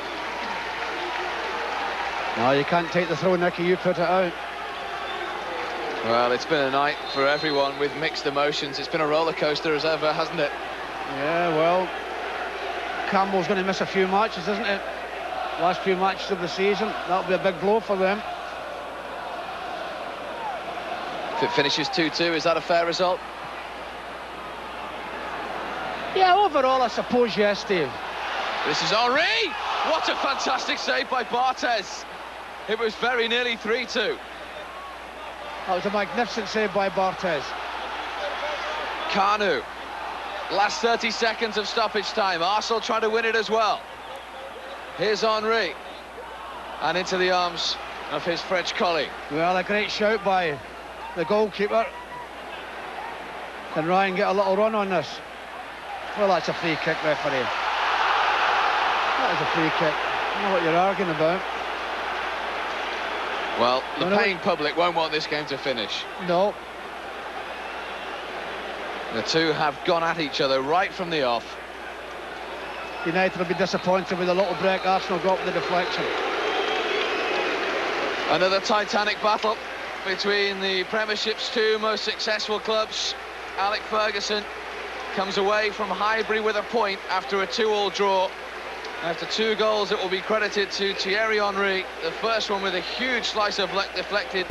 No, you can't take the throw, Nicky. You put it out. Well, it's been a night for everyone with mixed emotions. It's been a roller coaster as ever, hasn't it? Yeah, well, Campbell's going to miss a few matches, isn't it? Last few matches of the season. That'll be a big blow for them. If it finishes 2-2, is that a fair result? Yeah, overall, I suppose, yes, Steve. This is Henry! What a fantastic save by Barthez. It was very nearly 3-2. That was a magnificent save by Barthez. Kanu. Last 30 seconds of stoppage time. Arsenal trying to win it as well. Here's Henry. And into the arms of his French colleague. Well, a great shout by the goalkeeper. Can Ryan get a little run on this? Well, that's a free kick, referee. That was a free kick. I don't know what you're arguing about. Well, the No, paying public won't want this game to finish. No. The two have gone at each other right from the off. United will be disappointed with the little break Arsenal got with the deflection. Another titanic battle between the Premiership's two most successful clubs. Alec Ferguson comes away from Highbury with a point after a 2-2 draw. After 2 goals that will be credited to Thierry Henry. The first one with a huge slice of luck deflected